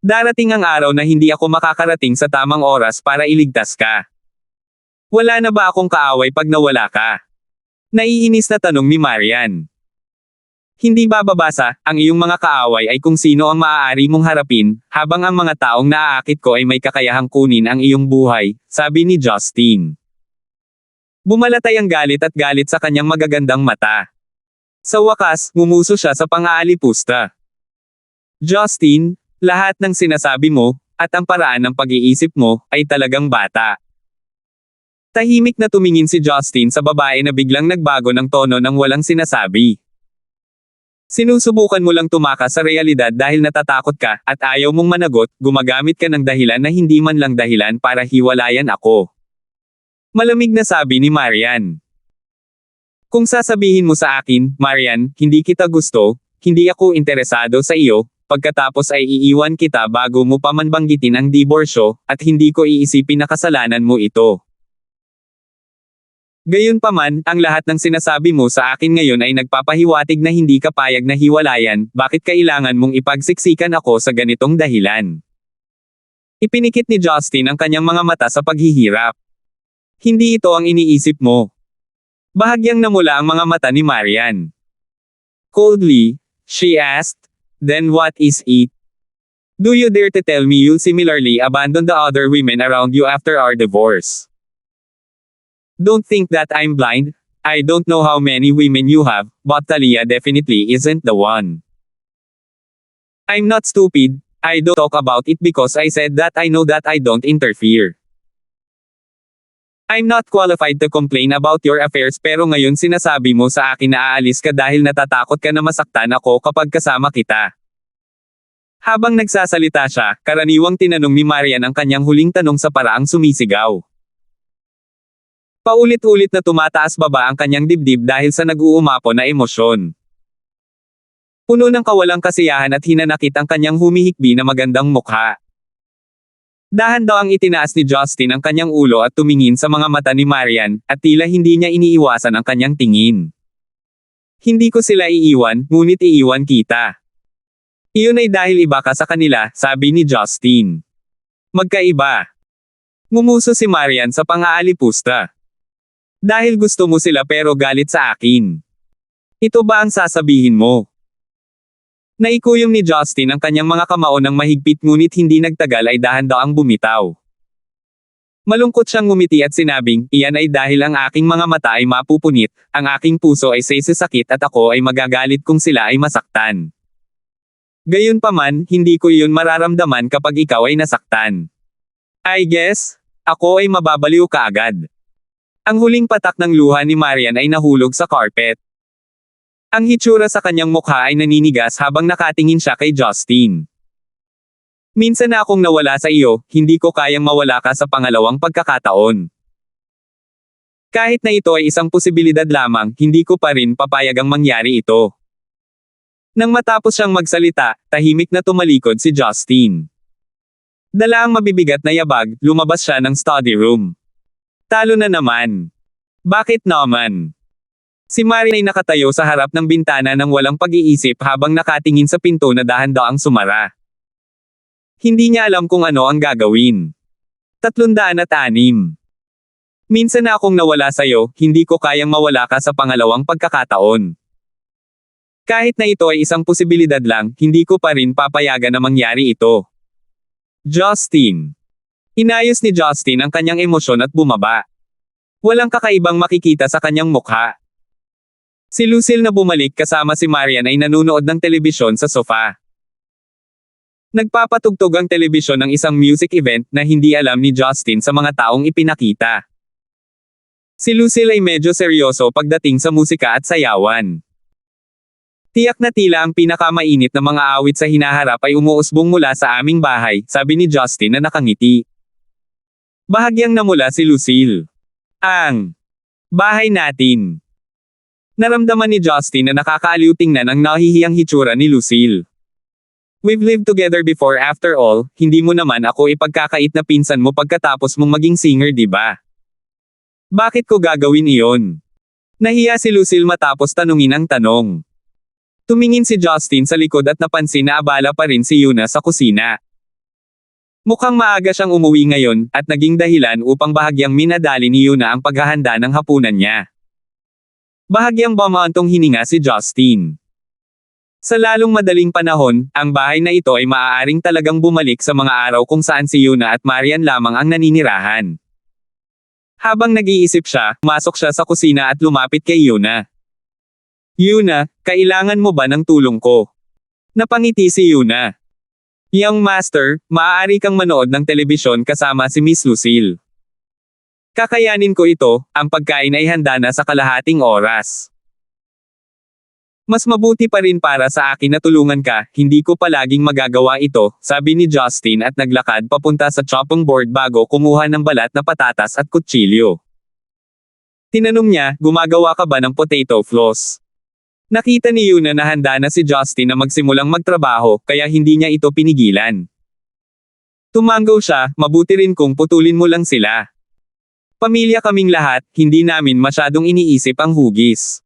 Darating ang araw na hindi ako makakarating sa tamang oras para iligtas ka. Wala na ba akong kaaway pag nawala ka? Naiinis na tanong ni Marian. Hindi bababasa, ang iyong mga kaaway ay kung sino ang maaari mong harapin, habang ang mga taong naaakit ko ay may kakayahang kunin ang iyong buhay, sabi ni Justin. Bumalatay ang galit at galit sa kanyang magagandang mata. Sa wakas, ngumuso siya sa pang-aalipusta. Justin, lahat ng sinasabi mo, at ang paraan ng pag-iisip mo, ay talagang bata. Tahimik na tumingin si Justin sa babae na biglang nagbago ng tono nang walang sinasabi. Sinusubukan mo lang tumakas sa realidad dahil natatakot ka, at ayaw mong managot, gumagamit ka ng dahilan na hindi man lang dahilan para hiwalayan ako. Malamig na sabi ni Marian. Kung sasabihin mo sa akin, Marian, hindi kita gusto, hindi ako interesado sa iyo, pagkatapos ay iiwan kita bago mo pa man banggitin ang diborsyo, at hindi ko iisipin na kasalanan mo ito. Gayunpaman, ang lahat ng sinasabi mo sa akin ngayon ay nagpapahiwatig na hindi ka payag na hiwalayan, bakit kailangan mong ipagsiksikan ako sa ganitong dahilan? Ipinikit ni Justin ang kanyang mga mata sa paghihirap. Hindi ito ang iniisip mo. Bahagyang namula ang mga mata ni Marian. Coldly, she asked, then what is it? Do you dare to tell me you'll similarly abandon the other women around you after our divorce? Don't think that I'm blind. I don't know how many women you have, but Talia definitely isn't the one. I'm not stupid. I don't talk about it because I said that I know that I don't interfere. I'm not qualified to complain about your affairs pero ngayon sinasabi mo sa akin na aalis ka dahil natatakot ka na masaktan ako kapag kasama kita. Habang nagsasalita siya, karaniwang tinanong ni Marian ang kanyang huling tanong sa paraang sumisigaw. Paulit-ulit na tumataas baba ang kanyang dibdib dahil sa nag-uumapo na emosyon. Puno ng kawalang kasiyahan at hinanakit ang kanyang humihikbi na magandang mukha. Dahan daw ang itinaas ni Justin ang kanyang ulo at tumingin sa mga mata ni Marian, at tila hindi niya iniiwasan ang kanyang tingin. Hindi ko sila iiwan, ngunit iiwan kita. Iyon ay dahil iba ka sa kanila, sabi ni Justin. Magkaiba. Ngumuso si Marian sa pang-aalipusta. Dahil gusto mo sila pero galit sa akin. Ito ba ang sasabihin mo? Naikuyom ni Justin ang kanyang mga kamao ng mahigpit ngunit hindi nagtagal ay dahan-daang bumitaw. Malungkot siyang ngumiti at sinabing, iyan ay dahil ang aking mga mata ay mapupunit, ang aking puso ay sakit at ako ay magagalit kung sila ay masaktan. Gayunpaman, hindi ko iyon mararamdaman kapag ikaw ay nasaktan. I guess, ako ay mababaliw kaagad. Ang huling patak ng luha ni Marian ay nahulog sa carpet. Ang hitsura sa kanyang mukha ay naninigas habang nakatingin siya kay Justin. Minsan na akong nawala sa iyo, hindi ko kayang mawala ka sa pangalawang pagkakataon. Kahit na ito ay isang posibilidad lamang, hindi ko pa rin papayagang mangyari ito. Nang matapos siyang magsalita, tahimik na tumalikod si Justin. Dala ang mabibigat na yabag, lumabas siya ng study room. Talo na naman. Bakit naman? Si Marian ay nakatayo sa harap ng bintana ng walang pag-iisip habang nakatingin sa pinto na dahan-daang sumara. Hindi niya alam kung ano ang gagawin. 306. Minsan na akong nawala sa'yo, hindi ko kayang mawala ka sa pangalawang pagkakataon. Kahit na ito ay isang posibilidad lang, hindi ko pa rin papayagan na mangyari ito. Justin. Inayos ni Justin ang kanyang emosyon at bumaba. Walang kakaibang makikita sa kanyang mukha. Si Lucille na bumalik kasama si Marian ay nanunood ng telebisyon sa sofa. Nagpapatugtog ang telebisyon ng isang music event na hindi alam ni Justin sa mga taong ipinakita. Si Lucille ay medyo seryoso pagdating sa musika at sayawan. Tiyak na tila ang pinakamainit na mga awit sa hinaharap ay umuusbong mula sa aming bahay, sabi ni Justin na nakangiti. Bahagyang namula si Lucille. Ang bahay natin. Naramdaman ni Justin na nakakaaliw tingnan ang nahihiyang hitsura ni Lucille. We've lived together before after all, hindi mo naman ako ipagkakait na pinsan mo pagkatapos mong maging singer di ba? Bakit ko gagawin iyon? Nahiya si Lucille matapos tanungin ang tanong. Tumingin si Justin sa likod at napansin na abala pa rin si Yuna sa kusina. Mukhang maaga siyang umuwi ngayon, at naging dahilan upang bahagyang minadali ni Yuna ang paghahanda ng hapunan niya. Bahagyang bumaantong hininga si Justin. Sa lalong madaling panahon, ang bahay na ito ay maaaring talagang bumalik sa mga araw kung saan si Yuna at Marian lamang ang naninirahan. Habang nag-iisip siya, masok siya sa kusina at lumapit kay Yuna. Yuna, kailangan mo ba ng tulong ko? Napangiti si Yuna. Young master, maaari kang manood ng telebisyon kasama si Miss Lucille. Kakayanin ko ito, ang pagkain ay handa na sa kalahating oras. Mas mabuti pa rin para sa akin na tulungan ka, hindi ko palaging magagawa ito, sabi ni Justin at naglakad papunta sa chopping board bago kumuha ng balat na patatas at kutsilyo. Tinanong niya, gumagawa ka ba ng potato floss? Nakita ni Yuna na handa na si Justin na magsimulang magtrabaho, kaya hindi niya ito pinigilan. Tumanggaw siya, mabuti rin kung putulin mo lang sila. Pamilya kaming lahat, hindi namin masyadong iniisip ang hugis.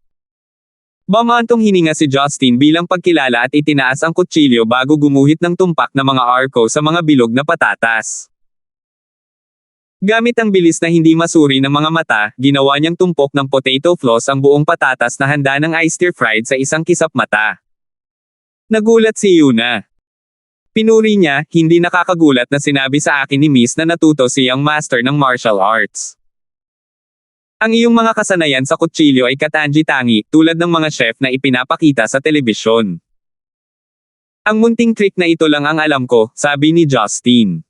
Bumantong hininga si Justin bilang pagkilala at itinaas ang kutsilyo bago gumuhit ng tumpak na mga arco sa mga bilog na patatas. Gamit ang bilis na hindi masuri ng mga mata, ginawa niyang tumpok ng potato floss ang buong patatas na handa ng i-stir-fried sa isang kisap mata. Nagulat si Yuna. Pinuri niya, hindi nakakagulat na sinabi sa akin ni Miss na natuto siyang master ng martial arts. Ang iyong mga kasanayan sa kutsilyo ay katangi-tangi, tulad ng mga chef na ipinapakita sa telebisyon. Ang munting trick na ito lang ang alam ko, sabi ni Justin.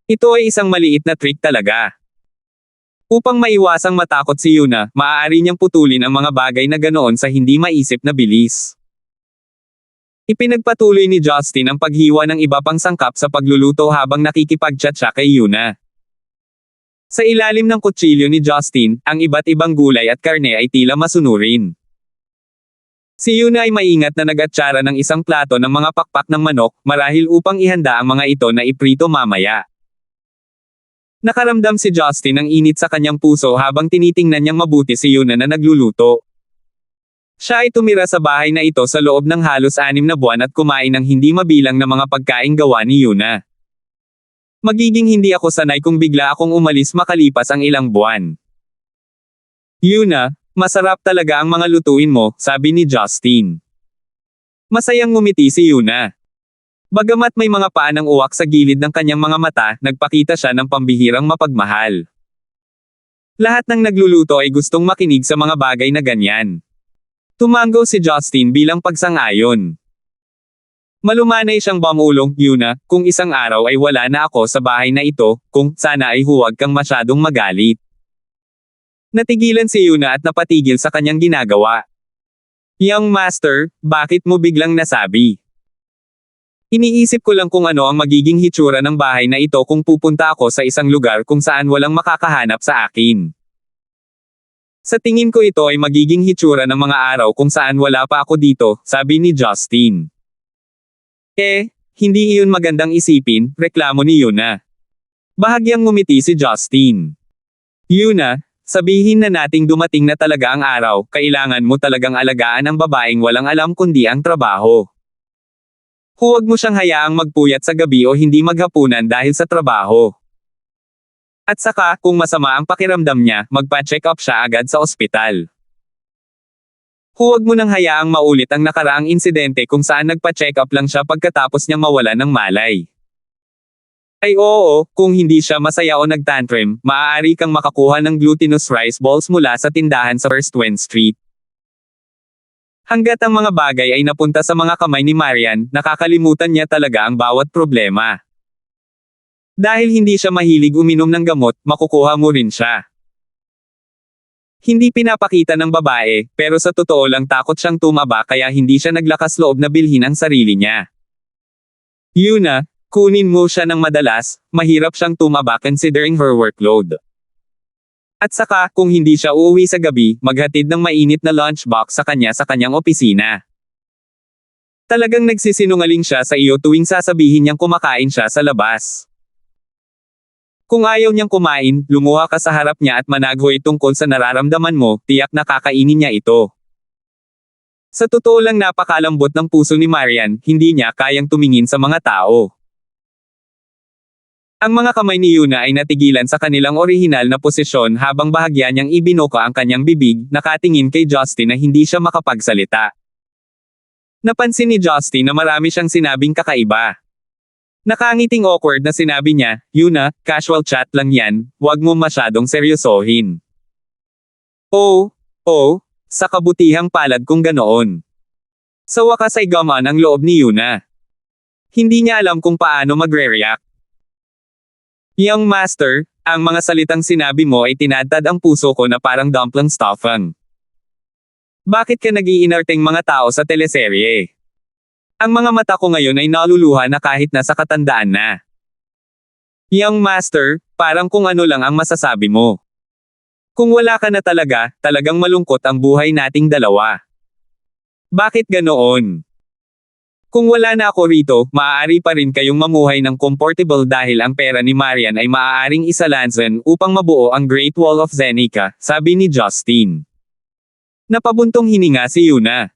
Ito ay isang maliit na trick talaga. Upang maiwasang matakot si Yuna, maaari niyang putulin ang mga bagay na ganoon sa hindi maisip na bilis. Ipinagpatuloy ni Justin ang paghiwa ng iba pang sangkap sa pagluluto habang nakikipag-chat siya kay Yuna. Sa ilalim ng kutsilyo ni Justin, ang iba't ibang gulay at karne ay tila masunurin. Si Yuna ay maingat na nag-atsara ng isang plato ng mga pakpak ng manok, marahil upang ihanda ang mga ito na iprito mamaya. Nakaramdam si Justin ng init sa kanyang puso habang tinitingnan niyang mabuti si Yuna na nagluluto. Siya ay tumira sa bahay na ito sa loob ng halos 6 na buwan at kumain ng hindi mabilang na mga pagkaing gawa ni Yuna. Magiging hindi ako sanay kung bigla akong umalis makalipas ang ilang buwan. Yuna, masarap talaga ang mga lutuin mo, sabi ni Justin. Masayang ngumiti si Yuna. Bagamat may mga paa ng uwak sa gilid ng kanyang mga mata, nagpakita siya ng pambihirang mapagmahal. Lahat ng nagluluto ay gustong makinig sa mga bagay na ganyan. Tumango si Justin bilang pagsang-ayon. Malumanay siyang bumulong, Yuna, kung isang araw ay wala na ako sa bahay na ito, kung sana ay huwag kang masyadong magalit. Natigilan si Yuna at napatigil sa kanyang ginagawa. Young master, bakit mo biglang nasabi? Iniisip ko lang kung ano ang magiging hitsura ng bahay na ito kung pupunta ako sa isang lugar kung saan walang makakahanap sa akin. Sa tingin ko ito ay magiging hitsura ng mga araw kung saan wala pa ako dito, sabi ni Justin. Hindi iyon magandang isipin, reklamo ni Yuna. Bahagyang ngumiti si Justin. Yuna, sabihin na nating dumating na talaga ang araw, kailangan mo talagang alagaan ang babaeng walang alam kundi ang trabaho. Huwag mo siyang hayaang magpuyat sa gabi o hindi maghapunan dahil sa trabaho. At saka, kung masama ang pakiramdam niya, magpa-check up siya agad sa ospital. Huwag mo nang hayaang maulit ang nakaraang insidente kung saan nagpa-check up lang siya pagkatapos niyang mawala ng malay. Ay oo, kung hindi siya masaya o nagtantrum, maaari kang makakuha ng glutinous rice balls mula sa tindahan sa First Wayne Street. Hanggat ang mga bagay ay napunta sa mga kamay ni Marian, nakakalimutan niya talaga ang bawat problema. Dahil hindi siya mahilig uminom ng gamot, makukuha mo rin siya. Hindi pinapakita ng babae, pero sa totoo lang takot siyang tumaba kaya hindi siya naglakas loob na bilhin ang sarili niya. Yuna, kunin mo siya ng madalas, mahirap siyang tumaba considering her workload. At saka, kung hindi siya uuwi sa gabi, maghatid ng mainit na lunchbox sa kanyang opisina. Talagang nagsisinungaling siya sa iyo tuwing sasabihin niyang kumakain siya sa labas. Kung ayaw niyang kumain, lumuha ka sa harap niya at managhoy tungkol sa nararamdaman mo, tiyak na kakainin niya ito. Sa totoo lang napakalambot ng puso ni Marian, hindi niya kayang tumingin sa mga tao. Ang mga kamay ni Yuna ay natigilan sa kanilang orihinal na posisyon habang bahagya niyang ibinuka ang kanyang bibig, nakatingin kay Justin na hindi siya makapagsalita. Napansin ni Justin na marami siyang sinabing kakaiba. Nakangiting awkward na sinabi niya, Yuna, casual chat lang yan, huwag mo masyadong seryosohin. Oh, sa kabutihang palad kung ganoon. Sa wakas ay gumaan ang loob ni Yuna. Hindi niya alam kung paano magre-react. Young master, ang mga salitang sinabi mo ay tinadtad ang puso ko na parang dumpling stuffing. Bakit ka nag-iinarteng mga tao sa teleserye? Ang mga mata ko ngayon ay naluluha na kahit nasa katandaan na. Young master, parang kung ano lang ang masasabi mo. Kung wala ka na talaga, talagang malungkot ang buhay nating dalawa. Bakit ganoon? Kung wala na ako rito, maaari pa rin kayong mamuhay ng comfortable dahil ang pera ni Marian ay maaaring isalansan upang mabuo ang Great Wall of Zenica, sabi ni Justin. Napabuntong hininga si Yuna.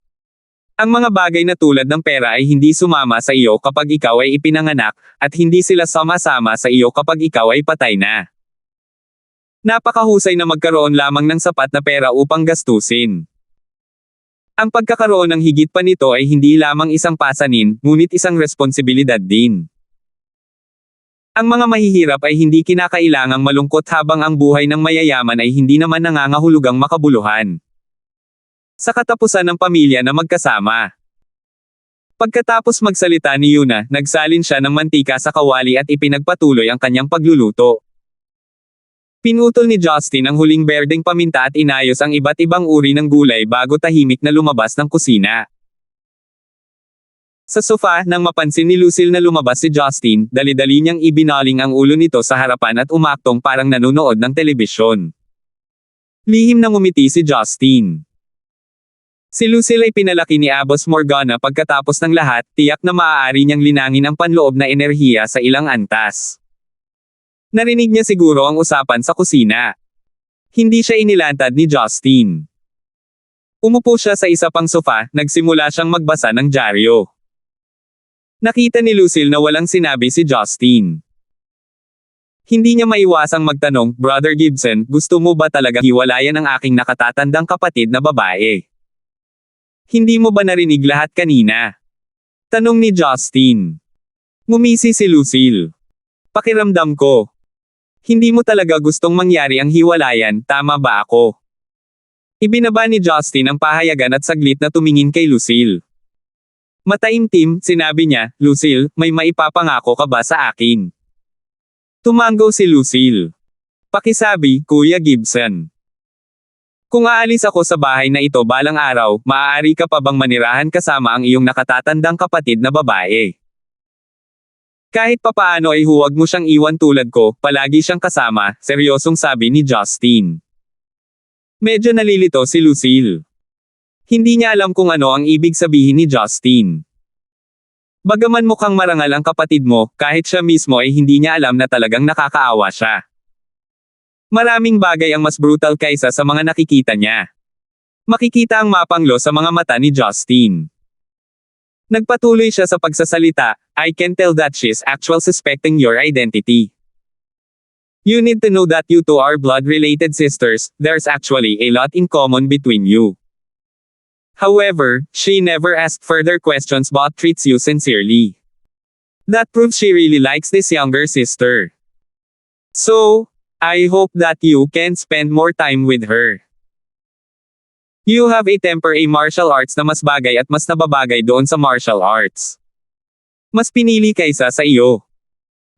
Ang mga bagay na tulad ng pera ay hindi sumama sa iyo kapag ikaw ay ipinanganak, at hindi sila sama-sama sa iyo kapag ikaw ay patay na. Napakahusay na magkaroon lamang ng sapat na pera upang gastusin. Ang pagkakaroon ng higit pa nito ay hindi lamang isang pasanin, ngunit isang responsibilidad din. Ang mga mahihirap ay hindi kinakailangang malungkot habang ang buhay ng mayayaman ay hindi naman nangangahulugang makabuluhan. Sa katapusan ng pamilya na magkasama. Pagkatapos magsalita ni Yuna, nagsalin siya ng mantika sa kawali at ipinagpatuloy ang kanyang pagluluto. Pinutol ni Justin ang huling berdeng paminta at inayos ang iba't ibang uri ng gulay bago tahimik na lumabas ng kusina. Sa sofa, nang mapansin ni Lucille na lumabas si Justin, dali-dali niyang ibinaling ang ulo nito sa harapan at umaktong parang nanonood ng telebisyon. Lihim na ngumiti si Justin. Si Lucille ay pinalaki ni Abbas Morgana pagkatapos ng lahat, tiyak na maaari niyang linangin ang panloob na enerhiya sa ilang antas. Narinig niya siguro ang usapan sa kusina. Hindi siya inilantad ni Justin. Umupo siya sa isa pang sofa, nagsimula siyang magbasa ng dyaryo. Nakita ni Lucille na walang sinabi si Justin. Hindi niya maiwasang magtanong, Brother Gibson, gusto mo ba talaga hiwalayan ang aking nakatatandang kapatid na babae? Hindi mo ba narinig lahat kanina? Tanong ni Justin. Ngumisi si Lucille. Pakiramdam ko. Hindi mo talaga gustong mangyari ang hiwalayan, tama ba ako? Ibinaba ni Justin ang pahayagan at saglit na tumingin kay Lucille. Mataimtim, sinabi niya, Lucille, may maipapangako ka ba sa akin? Tumango si Lucille. Pakisabi, Kuya Gibson. Kung aalis ako sa bahay na ito balang araw, maaari ka pa bang manirahan kasama ang iyong nakatatandang kapatid na babae? Kahit papaano ay huwag mo siyang iwan tulad ko, palagi siyang kasama, seryosong sabi ni Justin. Medyo nalilito si Lucille. Hindi niya alam kung ano ang ibig sabihin ni Justin. Bagaman mukhang marangal ang kapatid mo, kahit siya mismo ay hindi niya alam na talagang nakakaawa siya. Maraming bagay ang mas brutal kaysa sa mga nakikita niya. Makikita ang mapanglo sa mga mata ni Justin. Nagpatuloy siya sa pagsasalita, I can tell that she's actually suspecting your identity. You need to know that you two are blood-related sisters, there's actually a lot in common between you. However, she never asked further questions but treats you sincerely. That proves she really likes this younger sister. So, I hope that you can spend more time with her. You have a temper a martial arts na mas bagay at mas nababagay doon sa martial arts. Mas pinili kaysa sa iyo.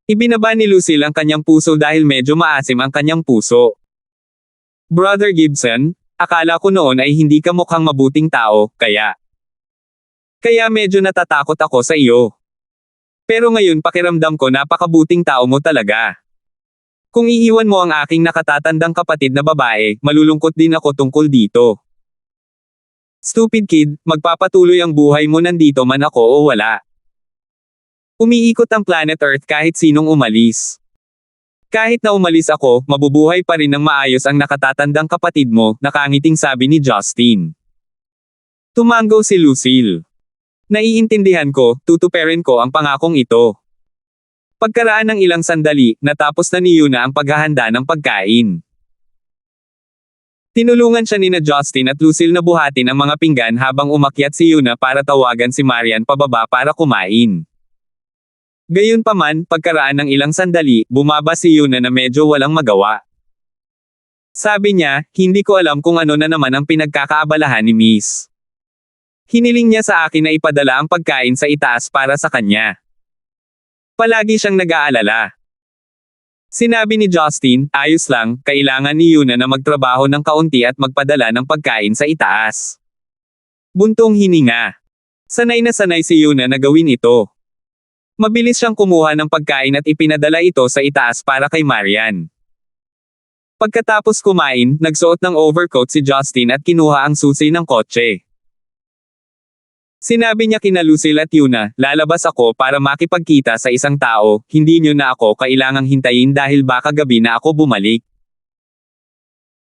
Ibinaba ni Lucille ang kanyang puso dahil medyo maasim ang kanyang puso. Brother Gibson, akala ko noon ay hindi ka mukhang mabuting tao, kaya medyo natatakot ako sa iyo. Pero ngayon pakiramdam ko napakabuting tao mo talaga. Kung iiwan mo ang aking nakatatandang kapatid na babae, malulungkot din ako tungkol dito. Stupid kid, magpapatuloy ang buhay mo nandito man ako o wala. Umiikot ang planet Earth kahit sinong umalis. Kahit na umalis ako, mabubuhay pa rin ng maayos ang nakatatandang kapatid mo, nakangiting sabi ni Justin. Tumango si Lucille. Naiintindihan ko, tutuperin ko ang pangakong ito. Pagkaraan ng ilang sandali, natapos na ni Yuna ang paghahanda ng pagkain. Tinulungan siya ni Justin at Lucille na buhatin ang mga pinggan habang umakyat si Yuna para tawagan si Marian pababa para kumain. Gayunpaman, pagkaraan ng ilang sandali, bumaba si Yuna na medyo walang magawa. Sabi niya, hindi ko alam kung ano na naman ang pinagkakaabalahan ni Miss. Hiniling niya sa akin na ipadala ang pagkain sa itaas para sa kanya. Palagi siyang nag-aalala. Sinabi ni Justin, ayos lang, kailangan ni Yuna na magtrabaho ng kaunti at magpadala ng pagkain sa itaas. Buntong hininga. Sanay na sanay si Yuna na gawin ito. Mabilis siyang kumuha ng pagkain at ipinadala ito sa itaas para kay Marian. Pagkatapos kumain, nagsuot ng overcoat si Justin at kinuha ang susi ng kotse. Sinabi niya kina Lucille at Yuna, lalabas ako para makipagkita sa isang tao, hindi niyo na ako kailangang hintayin dahil baka gabi na ako bumalik.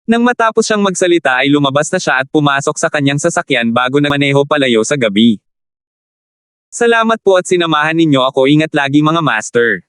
Nang matapos siyang magsalita ay lumabas na siya at pumasok sa kanyang sasakyan bago nagmaneho palayo sa gabi. Salamat po at sinamahan ninyo ako, ingat lagi mga master.